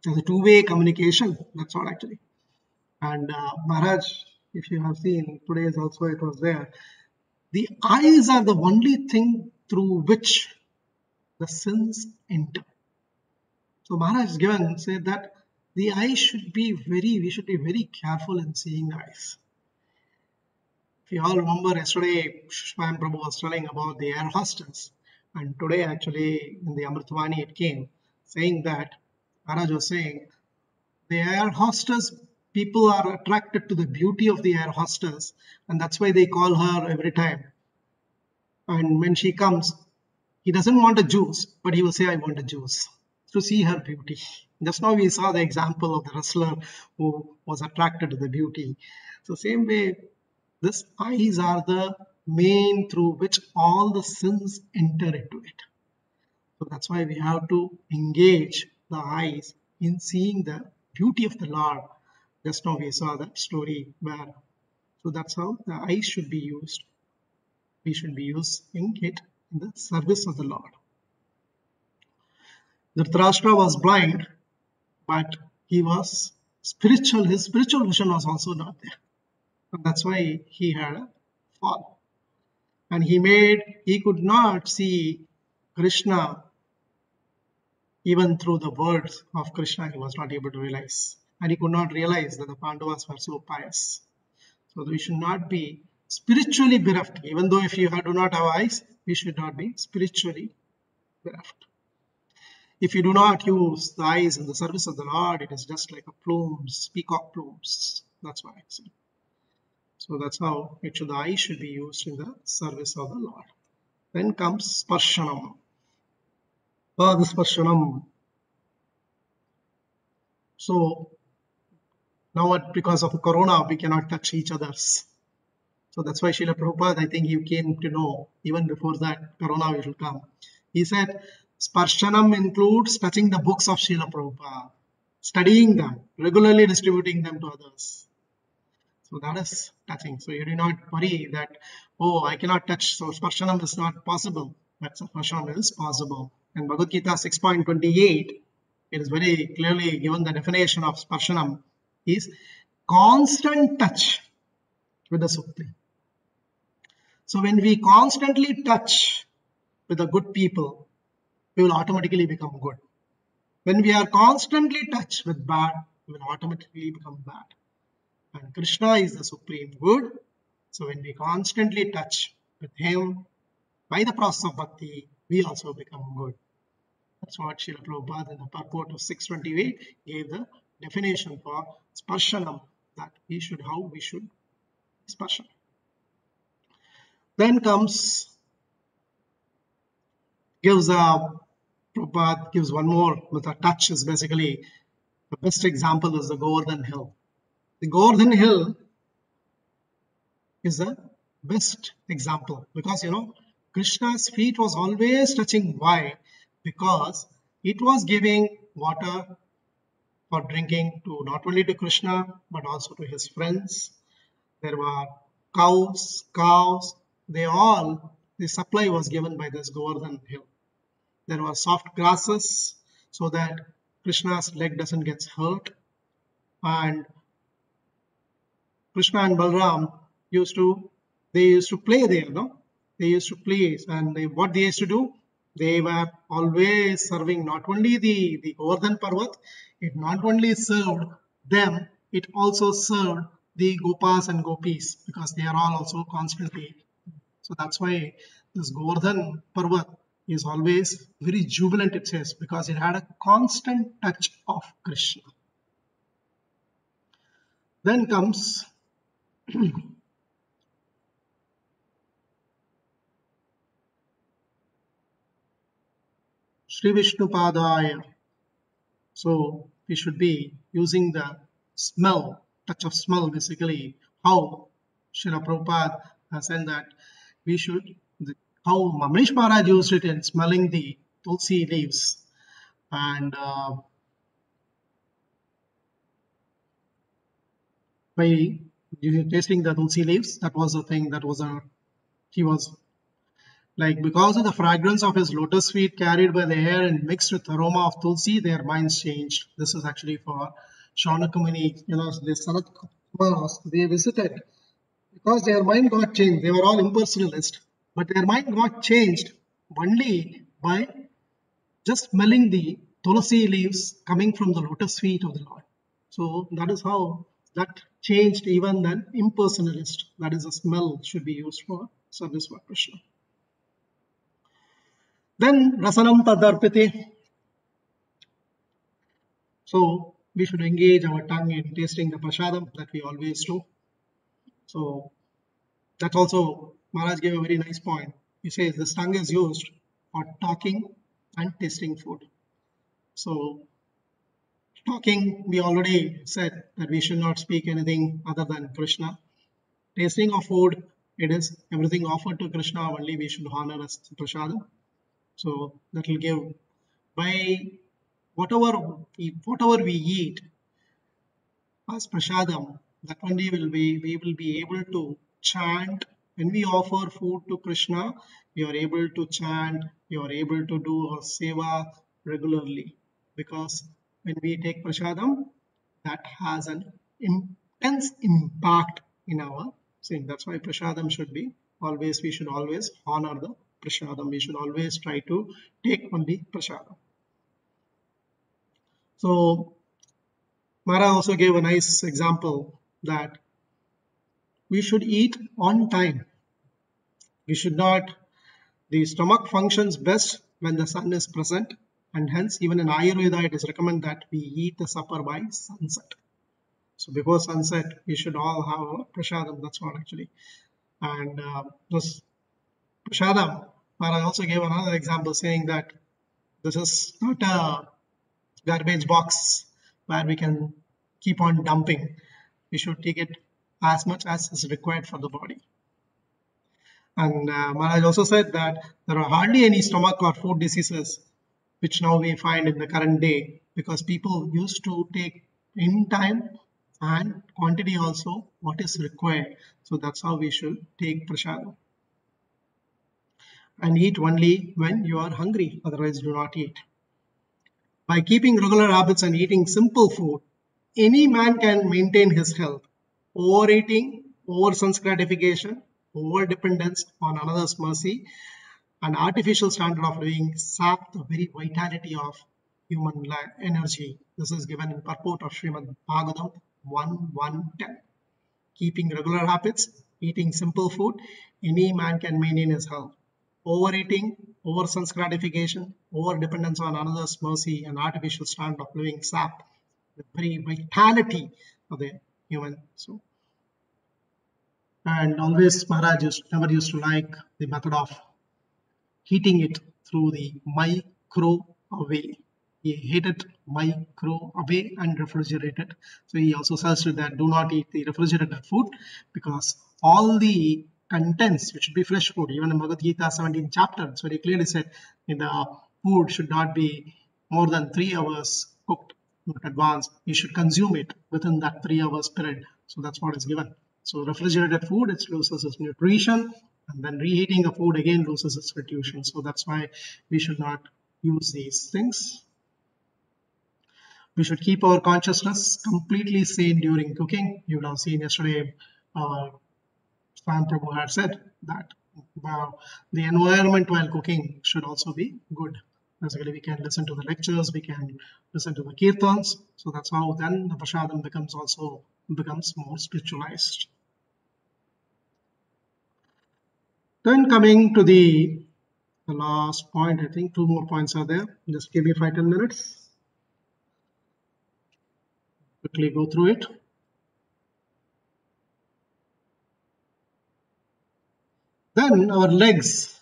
There's a two-way communication. That's all actually. And Maharaj, if you have seen, today is also it was there. The eyes are the only thing through which the sins enter. So Maharaj is given, said that the eyes should be we should be very careful in seeing the eyes. If you all remember yesterday, Swayam Prabhu was telling about the air hostess. And today actually in the Amritvani it came, saying that, Maharaj was saying, the air hostess, people are attracted to the beauty of the air hostess, and that's why they call her every time. And when she comes, he doesn't want a juice, but he will say, I want a juice, to see her beauty. Just now we saw the example of the wrestler who was attracted to the beauty. So same way, these eyes are the main through which all the sins enter into it. So that's why we have to engage the eyes in seeing the beauty of the Lord. Just now we saw that story where, so that's how the eyes should be used. We should be using it in the service of the Lord. Dhritarashtra was blind, but he was spiritual. His spiritual vision was also not there. And that's why he had a fall. And he could not see Krishna even through the words of Krishna. He was not able to realize. And he could not realize that the Pandavas were so pious. So we should not be spiritually bereft. Even though if you do not have eyes, we should not be spiritually bereft. If you do not use the eyes in the service of the Lord, it is just like a plumes, peacock plumes. That's why I see. So that's how the eyes should be used in the service of the Lord. Then comes sparshanam. The sparshanam. So now because of the corona, we cannot touch each other's. So that's why Srila Prabhupada, I think he came to know, even before that corona will come. He said, sparshanam includes touching the books of Srila Prabhupada, studying them, regularly distributing them to others. So that is touching. So you do not worry that, oh, I cannot touch, so sparshanam is not possible. But sparshanam is possible. In Bhagavad Gita 6.28, it is very clearly given the definition of sparshanam is constant touch with the Supreme. So when we constantly touch with the good people, we will automatically become good. When we are constantly touched with bad, we will automatically become bad. And Krishna is the supreme good. So when we constantly touch with him by the process of bhakti, we also become good. That's what Srila Prabhupada in the purport of 628 gave the definition for sparshanam, that how we should sparshan. Then Prabhupada gives one more with a touch. Is basically the best example is the Govardhan Hill. The Govardhan Hill is the best example because Krishna's feet was always touching. Why? Because it was giving water for drinking to not only to Krishna but also to his friends. There were cows. The supply was given by this Govardhan Hill. There were soft grasses so that Krishna's leg doesn't get hurt. And Krishna and Balram used to play there, no? They used to play, and what they used to do, they were always serving not only the Govardhan Parvat, it not only served them, it also served the Gopas and Gopis because they are all also constantly. So that's why this Govardhan Parvat is always very jubilant, it says, because it had a constant touch of Krishna. Then comes Sri Vishnupadaya. So we should be using the smell, touch of smell, basically how Srila Prabhupada has said that we should, how Mamrish Maharaj used it in smelling the tulsi leaves. And by tasting the tulsi leaves, that was the thing, he was like, because of the fragrance of his lotus feet carried by the air and mixed with aroma of tulsi, their minds changed. This is actually for Shaunaka-Muni, the Sanat Kumaras, they visited because their mind got changed. They were all impersonalist, but their mind got changed only by just smelling the tulsi leaves coming from the lotus feet of the Lord. So that is how that changed even the impersonalist. That is, a smell should be used for service for Krishna. Then rasanam tadarpiti. So we should engage our tongue in tasting the prasadam that we always do. So that also Maharaj gave a very nice point. He says this tongue is used for talking and tasting food. So talking, we already said that we should not speak anything other than Krishna. Tasting of food, it is everything offered to Krishna only we should honor as prasadam. So that will give, by whatever we eat as prasadam, that only we will be able to chant. When we offer food to Krishna, we are able to chant, we are able to do our seva regularly, because when we take prasadam, that has an intense impact in our saying. That's why prasadam should be always, we should always honor the prasadam. We should always try to take only prasadam. So Mara also gave a nice example that we should eat on time. We should not, the stomach functions best when the sun is present, and hence even in Ayurveda it is recommended that we eat the supper by sunset. So before sunset, we should all have a prasadam. That's what actually. And this prasadam, Mara also gave another example saying that this is not a garbage box where we can keep on dumping. We should take it as much as is required for the body. And Maharaj also said that there are hardly any stomach or food diseases which now we find in the current day, because people used to take in time and quantity also what is required. So that's how we should take prasadam. And eat only when you are hungry, otherwise do not eat. By keeping regular habits and eating simple food, any man can maintain his health. Overeating, over sense gratification, over dependence on another's mercy An artificial standard of living sap the very vitality of human energy. This is given in purport of Srimad Bhagavatam 1.1.10. Keeping regular habits, eating simple food, any man can maintain his health. Overeating, over-sense gratification, over-dependence on another's mercy, and artificial standard of living sap the very vitality of the human soul. And always Maharaj never used to like the method of heating it through the microwave. He hated microwave and refrigerated. So he also suggested that do not eat the refrigerated food because all the contents, which should be fresh food, even in Bhagavad Gita 17th chapter, it's very clearly said in the food should not be more than 3 hours cooked in advance. You should consume it within that 3 hours period. So that's what is given. So refrigerated food, it loses its nutrition, and then reheating the food again loses its nutrition. So that's why we should not use these things. We should keep our consciousness completely sane during cooking. You would have seen yesterday, Swam Prabhu had said that the environment while cooking should also be good. Basically, we can listen to the lectures, we can listen to the kirtans. So that's how then the prasadam becomes more spiritualized. Then coming to the last point, I think 2 more points are there. Just give me 5-10 minutes. Quickly go through it. Then our legs,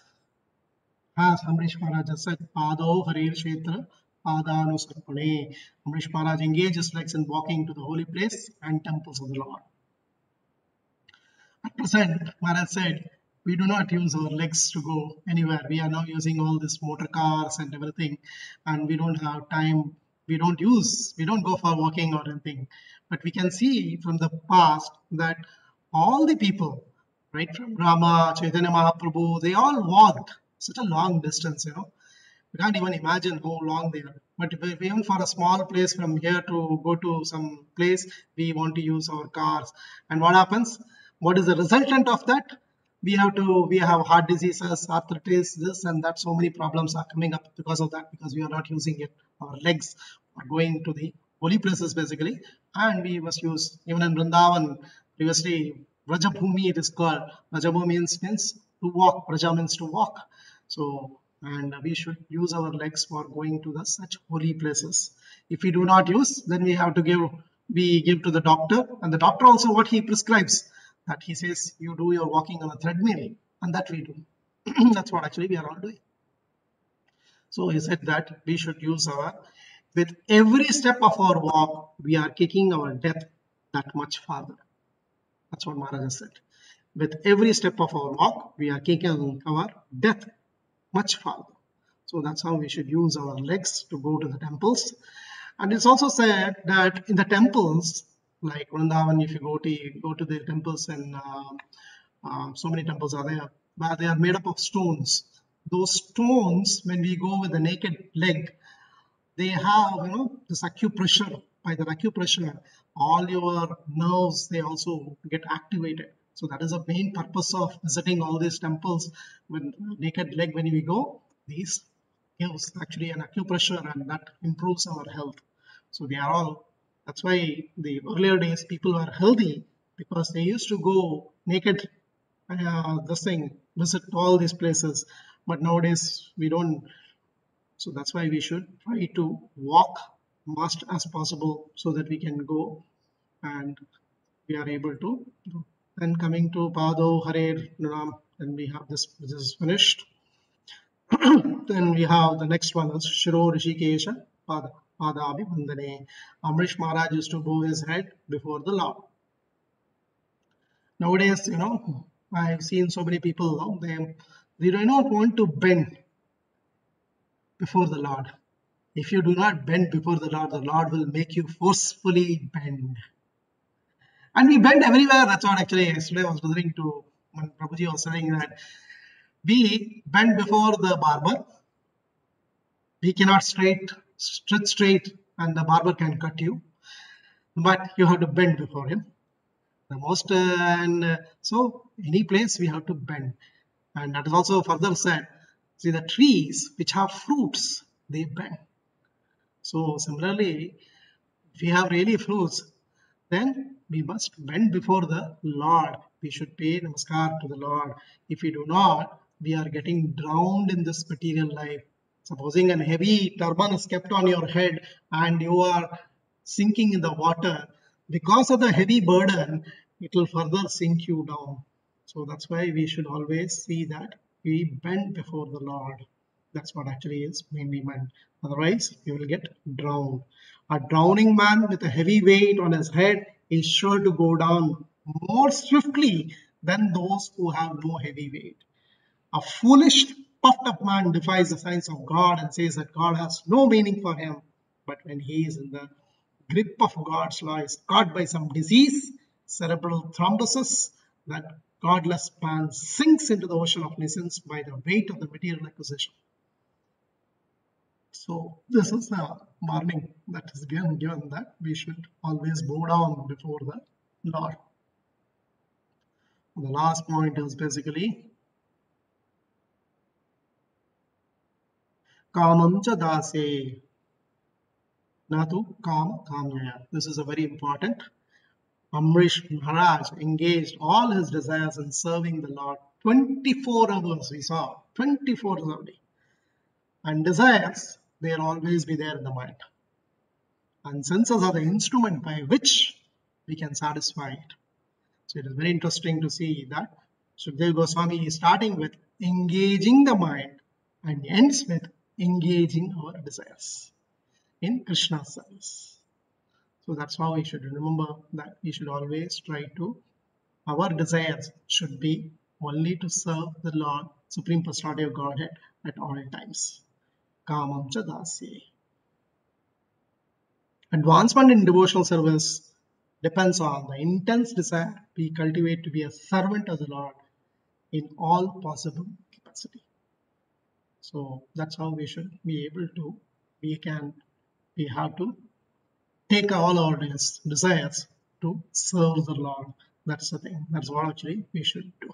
as Amrish Maharaj said, Pado Harir Kshetra Padanusarpane. Amrish Maharaj engages legs in walking to the holy place and temples of the Lord. At present, Maharaj said, we do not use our legs to go anywhere. We are now using all these motor cars and everything, and we don't have time. We don't go for walking or anything. But we can see from the past that all the people, right from Rama, Chaitanya Mahaprabhu, they all walked such a long distance, you know. We can't even imagine how long they are. But even for a small place from here to go to some place, we want to use our cars. And what happens? What is the resultant of that? We have heart diseases, arthritis, this and that. So many problems are coming up because of that, because we are not using it. Our legs are going to the holy places basically. And we must use, even in Vrindavan, previously, Vrajabhumi it is called. Vrajabhumi means to walk. Vraja means to walk. So, and we should use our legs for going to the such holy places. If we do not use, then we have to give to the doctor, and the doctor also what he prescribes, that he says you do your walking on a treadmill, and that we do. That's what actually we are all doing. So he said that we should use with every step of our walk, we are kicking our death that much farther. That's what Maharaj said. With every step of our walk, we are kicking our death much farther. So that's how we should use our legs to go to the temples. And it's also said that in the temples, like Vrindavan, if you go to the temples, and so many temples are there, but they are made up of stones. Those stones, when we go with the naked leg, they have, this acupressure. By the acupressure, all your nerves, they also get activated. So that is the main purpose of visiting all these temples with naked leg. When we go, these gives actually an acupressure, and that improves our health. So they are all, that's why the earlier days people were healthy, because they used to go naked, visit all these places. But nowadays we don't. So that's why we should try to walk much as possible, so that we can go and we are able to do. Then coming to Pado Harer Nam, then we have this is finished. Then we have the next one is Shiro Rishikesha Padabi Vandane. Amrish Maharaj used to bow his head before the Lord. Nowadays, I've seen so many people, they do not want to bend before the Lord. If you do not bend before the Lord will make you forcefully bend. And we bend everywhere. That's what actually yesterday I was listening to when Prabhuji was saying that we bend before the barber. We cannot stretch straight, and the barber can cut you. But you have to bend before him. So any place we have to bend. And that is also further said See, the trees which have fruits, they bend. So similarly, if we have really fruits, then we must bend before the Lord. We should pay namaskar to the Lord. If we do not, we are getting drowned in this material life. Supposing a heavy turban is kept on your head and you are sinking in the water, because of the heavy burden, it will further sink you down. So that's why we should always see that we bend before the Lord. That's what actually is mainly meant. Otherwise, you will get drowned. A drowning man with a heavy weight on his head is sure to go down more swiftly than those who have no heavy weight. A foolish, puffed up man defies the signs of God and says that God has no meaning for him. But when he is in the grip of God's law, is caught by some disease, cerebral thrombosis, that godless man sinks into the ocean of nations by the weight of the material acquisition. So this is the warning that is given that we should always bow down before the Lord. The last point is basically kamam cha dase natu kama kamyaya. This is a very important. Amrish Maharaj engaged all his desires in serving the Lord 24 hours. We saw 24 hours a day. And desires, they'll always be there in the mind. And senses are the instrument by which we can satisfy it. So it is very interesting to see that Sukadeva Goswami is starting with engaging the mind and ends with engaging our desires in Krishna's service. So that's how we should remember that we should always try to, our desires should be only to serve the Lord, Supreme Personality of Godhead at all times. Kamam cha dasye. Advancement in devotional service depends on the intense desire we cultivate to be a servant of the Lord in all possible capacity. So that's how we should be able to, we have to take all our desires to serve the Lord. That's the thing. That's what actually we should do.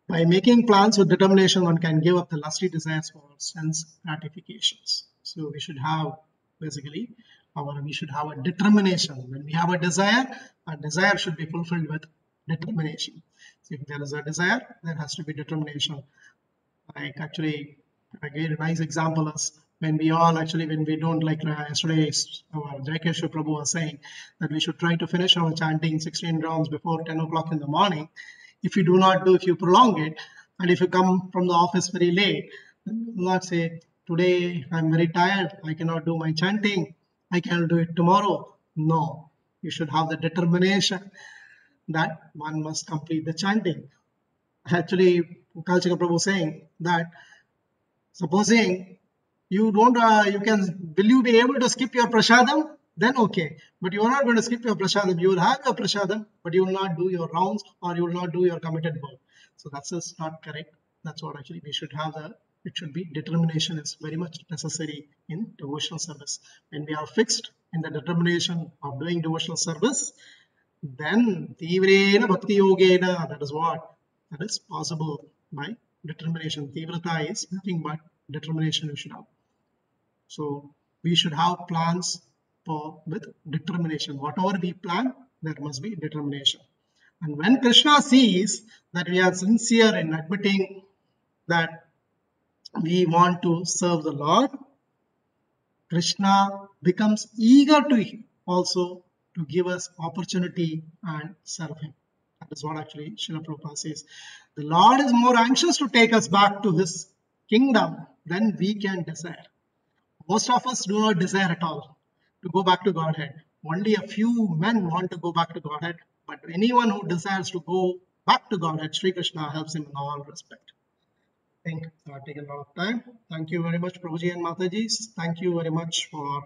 By making plans with determination, one can give up the lusty desires for sense gratifications. So we should have basically we should have a determination. When we have a desire should be fulfilled with determination. So if there is a desire, there has to be determination. Like actually, I gave a nice example is when we don't, like yesterday, our Jaikeshwar Prabhu was saying that we should try to finish our chanting 16 rounds before 10 o'clock in the morning. If you prolong it, and if you come from the office very late, then you will not say, today I'm very tired, I cannot do my chanting, I cannot do it tomorrow. No, you should have the determination that one must complete the chanting. Actually, Kalchika Prabhu saying that supposing you don't, will you be able to skip your prasadam? Then okay, but you are not going to skip your prasadam. You will have your prasadam, but you will not do your rounds or you will not do your committed work. So that's just not correct. That's what actually we should have. It should be determination is very much necessary in devotional service. When we are fixed in the determination of doing devotional service, then tivrena bhakti yogena, that is what? That is possible by determination. Tivrata is nothing but determination we should have. So we should have plans with determination. Whatever we plan, there must be determination. And when Krishna sees that we are sincere in admitting that we want to serve the Lord, Krishna becomes eager to also to give us opportunity and serve him. That is what actually Srila Prabhupada says. The Lord is more anxious to take us back to his kingdom than we can desire. Most of us do not desire at all to go back to Godhead. Only a few men want to go back to Godhead, but anyone who desires to go back to Godhead, Sri Krishna helps him in all respect. I think I've taken a lot of time. Thank you very much, Prabhuji and Mataji. Thank you very much for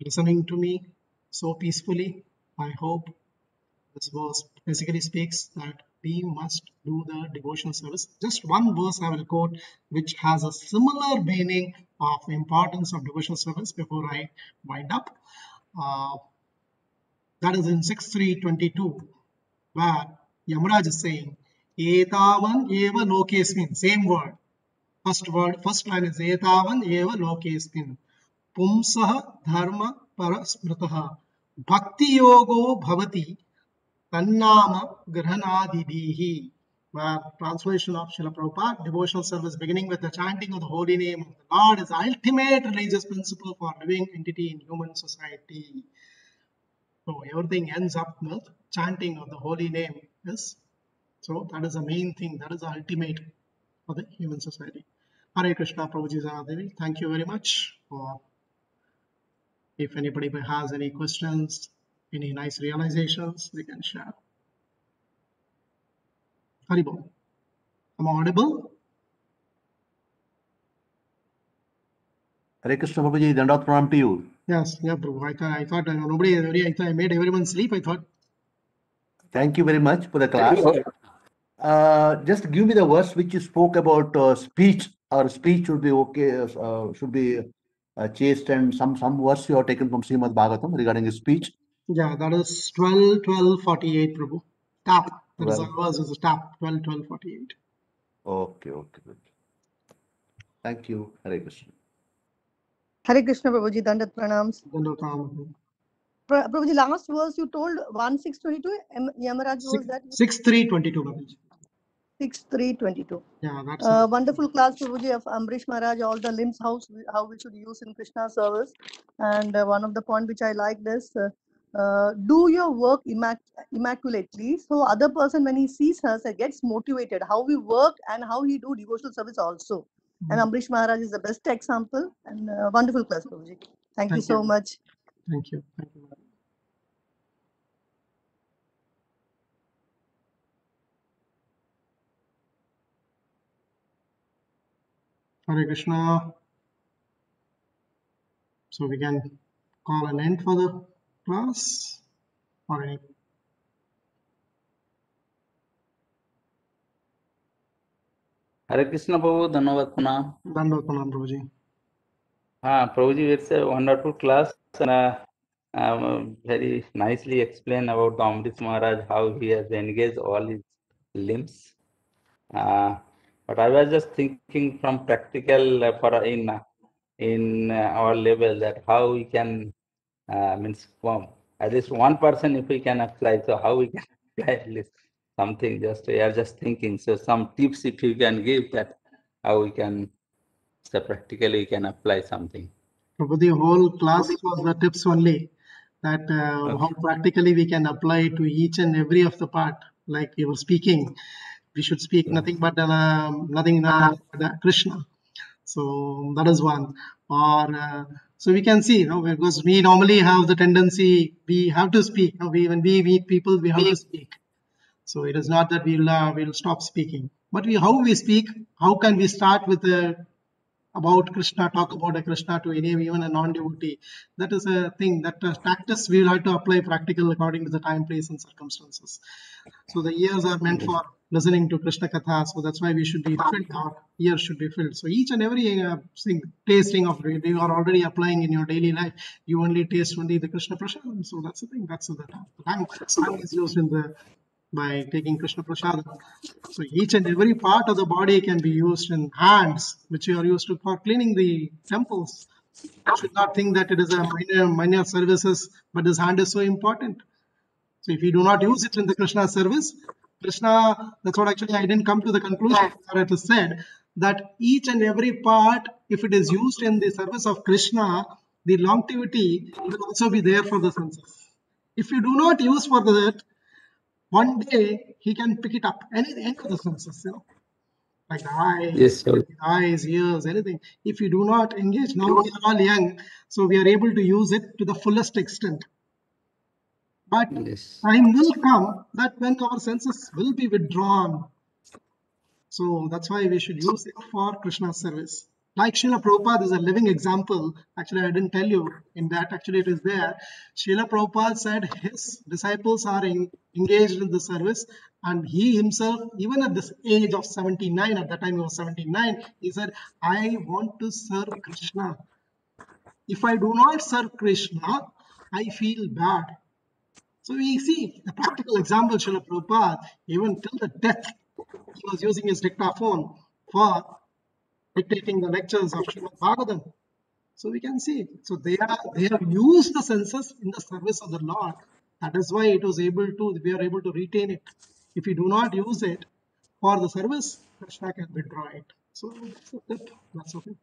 listening to me so peacefully. I hope this verse basically speaks that we must do the devotional service. Just one verse I will quote which has a similar meaning of importance of devotional service before I wind up. That is in 6.3.22, where Yamaraj is saying, Etavan eva lokesmin. Same word. First word, first line is Etavan eva lokesmin. Pumsah dharma parasmritaha. Bhakti yogo bhavati tannama grahanadibihi. Translation of Srila Prabhupada, devotional service beginning with the chanting of the holy name of the Lord is the ultimate religious principle for living entity in human society. So everything ends up with chanting of the holy name. Is so that is the main thing. That is the ultimate for the human society. Hare Krishna, Prabhuji Devi. Thank you very much. If anybody has any questions, any nice realizations, they can share. Haribol. Am I audible? Hare Krishna Prabhuji, Dandavat Pranam to you. Yes, yeah, bro. I thought nobody. I thought I made everyone sleep. I thought. Thank you very much for the class. Just give me the verse which you spoke about speech. Our speech should be okay, should be chaste, and some verse you have taken from Srimad Bhagavatam regarding his speech. Yeah, that is 12:48, Prabhu. Tap. That is Well, our verse is a tap. 12:48. okay, good. Thank you. Hare Krishna. Hare Krishna, Prabhuji, Dandat Pranams. Dandatam. Prabhuji, last verse you told 1:6:22. Yamaraj was that? 6:3:22, Babaji. 6:3:22. Yeah, that's wonderful class, Prabhuji, of Amrish Maharaj, all the limbs, how we should use in Krishna service. And one of the point which I like this, do your work immaculately. So other person, when he sees us, gets motivated. How we work and how he do devotional service also. And Amrish Maharaj is the best example. And wonderful class, Prabhuji. Thank you so much. Thank you. Thank you. Hare Krishna. So we can call an end for the class or any. Hare Krishna Prabhu, Dhanavad Pranam. Dandavat Pranam, Prabhuji. Prabhuji, it's a wonderful class and very nicely explained about the Amrit Maharaj, how he has engaged all his limbs. But I was just thinking from practical in our level that how we can means at least one person if we can apply. So how we can apply at least something. Just we are just thinking. So some tips if you can give that how we can. So practically you can apply something. For the whole class was the tips only that how practically we can apply to each and every of the part. Like you were speaking, we should speak nothing but Krishna. So that is one. Or so we can see, because we normally have the tendency we have to speak. When we meet people, we have to speak. So it is not that we'll stop speaking, but how we speak. How can we start with about Krishna, talk about a Krishna to even a non-devotee? That is a thing, that practice we will have to apply practical according to the time, place and circumstances. So the ears are meant for listening to Krishna Katha, so that's why we should be filled, our ears should be filled. So each and every thing, tasting of it, you are already applying in your daily life. You only taste only the Krishna Prasad. So that's the thing, that's the tongue is used by taking Krishna Prasad. So each and every part of the body can be used in hands, which you are used to for cleaning the temples. You should not think that it is a minor services, but this hand is so important. So if you do not use it in the Krishna service, Krishna, that's what actually I didn't come to the conclusion where it is said that each and every part, if it is used in the service of Krishna, the longevity will also be there for the senses. If you do not use for that, one day he can pick it up, any of the senses, like the eyes, ears, anything. If you do not engage, now we are all young, so we are able to use it to the fullest extent. But time will come that when our senses will be withdrawn. So that's why we should use it for Krishna's service. Like Srila Prabhupada is a living example. Actually, I didn't tell you in that. Actually, it is there. Srila Prabhupada said his disciples are engaged in the service, and he himself, even at this age of 79, at that time he was 79, he said, I want to serve Krishna. If I do not serve Krishna, I feel bad. So we see the practical example, Srila Prabhupada, even till the death, He was using his dictaphone for dictating the lectures of Srimad Bhagavatam. So we can see. So they have used the senses in the service of the Lord. That is why we are able to retain it. If we do not use it for the service, Krishna can withdraw it. So that's okay.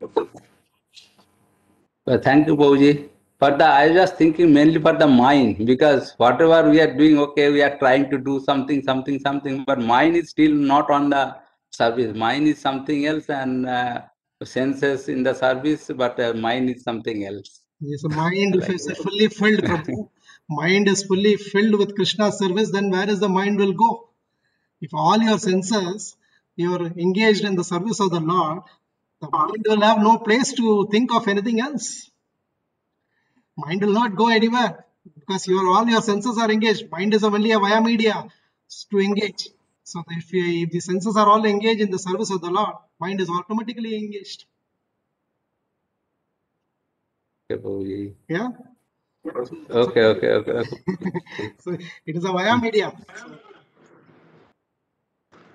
Thank you, Prabhuji. I was just thinking mainly for the mind, because whatever we are doing, okay, we are trying to do something, but mind is still not on the service. Mind is something else, and senses in the service, but mind is something else. Yes, mind Like is that. fully filled, Prabhu. Mind is fully filled with Krishna's service, then where is the mind will go? If all your senses, you are engaged in the service of the Lord, the mind will have no place to think of anything else. Mind will not go anywhere because all your senses are engaged. Mind is only a via media to engage. So if the senses are all engaged in the service of the Lord, mind is automatically engaged. Okay, Prabhuji. Yeah. Okay. So it is a via media.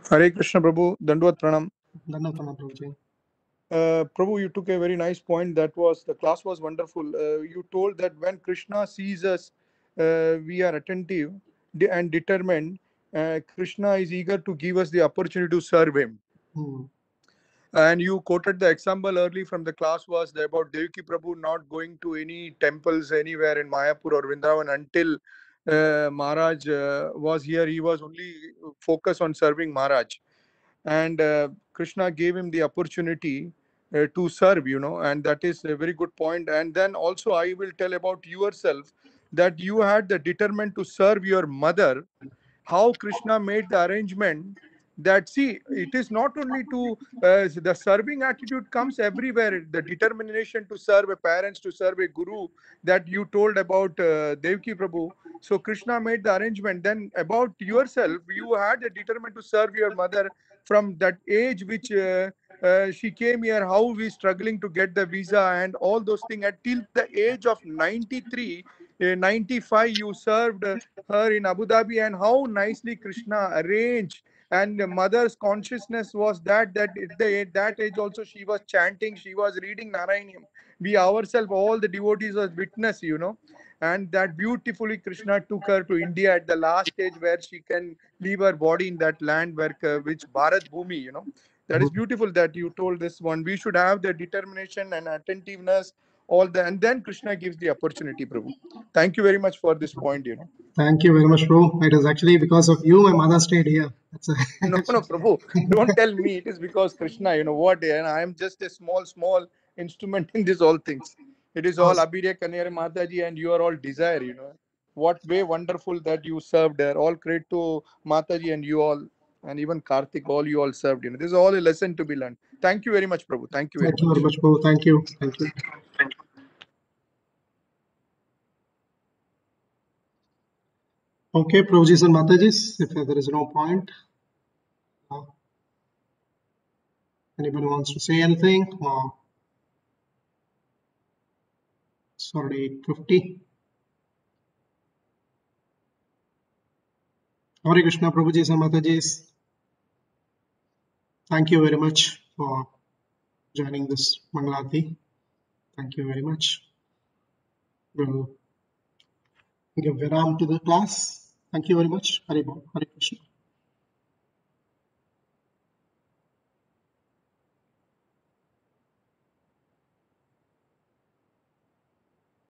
Hare Krishna Prabhu, Dandavat Pranam. Prabhuji. Prabhu, you took a very nice point. The class was wonderful. You told that when Krishna sees us, we are attentive and determined. Krishna is eager to give us the opportunity to serve him. And you quoted the example early from the class was about Devaki Prabhu not going to any temples anywhere in Mayapur or Vrindavan until Maharaj was here. He was only focused on serving Maharaj. And Krishna gave him the opportunity to serve, and that is a very good point. And then also I will tell about yourself that you had the determined to serve your mother, how Krishna made the arrangement that, see, it is not only to the serving attitude comes everywhere, the determination to serve a parents, to serve a guru, that you told about Devaki Prabhu. So Krishna made the arrangement. Then about yourself, you had a determined to serve your mother from that age which she came here, how we struggling to get the visa and all those things. Until the age of 93, 95, you served her in Abu Dhabi, and how nicely Krishna arranged. And the mother's consciousness was that at that age also she was chanting, she was reading Narayaniam. We ourselves, all the devotees, was witness, and that beautifully Krishna took her to India at the last stage where she can leave her body in that land where which Bharat Bhumi, that is beautiful that you told this one. We should have the determination and attentiveness, and then Krishna gives the opportunity, Prabhu. Thank you very much for this point, Thank you very much, bro. It is actually because of you my mother stayed here. No, Prabhu, don't tell me it is because Krishna, what, and I am just a small instrument in these all things. It is all Abhirya Kanyare Mataji and you are all desire, What way wonderful that you served her. All credit to Mataji and you all, and even Karthik, all you all served, This is all a lesson to be learned. Thank you very much, Prabhu. Thank you very much. Thank you very much, bro. Thank you. Okay, Prabhujis and Matajis, if there is no point, anybody wants to say anything? Sorry, 8:50. Hare Krishna, Prabhujis and Matajis. Thank you very much for joining this Mangalati. Thank you very much. We'll give Viram to the class. Thank you very much. Hare Krishna.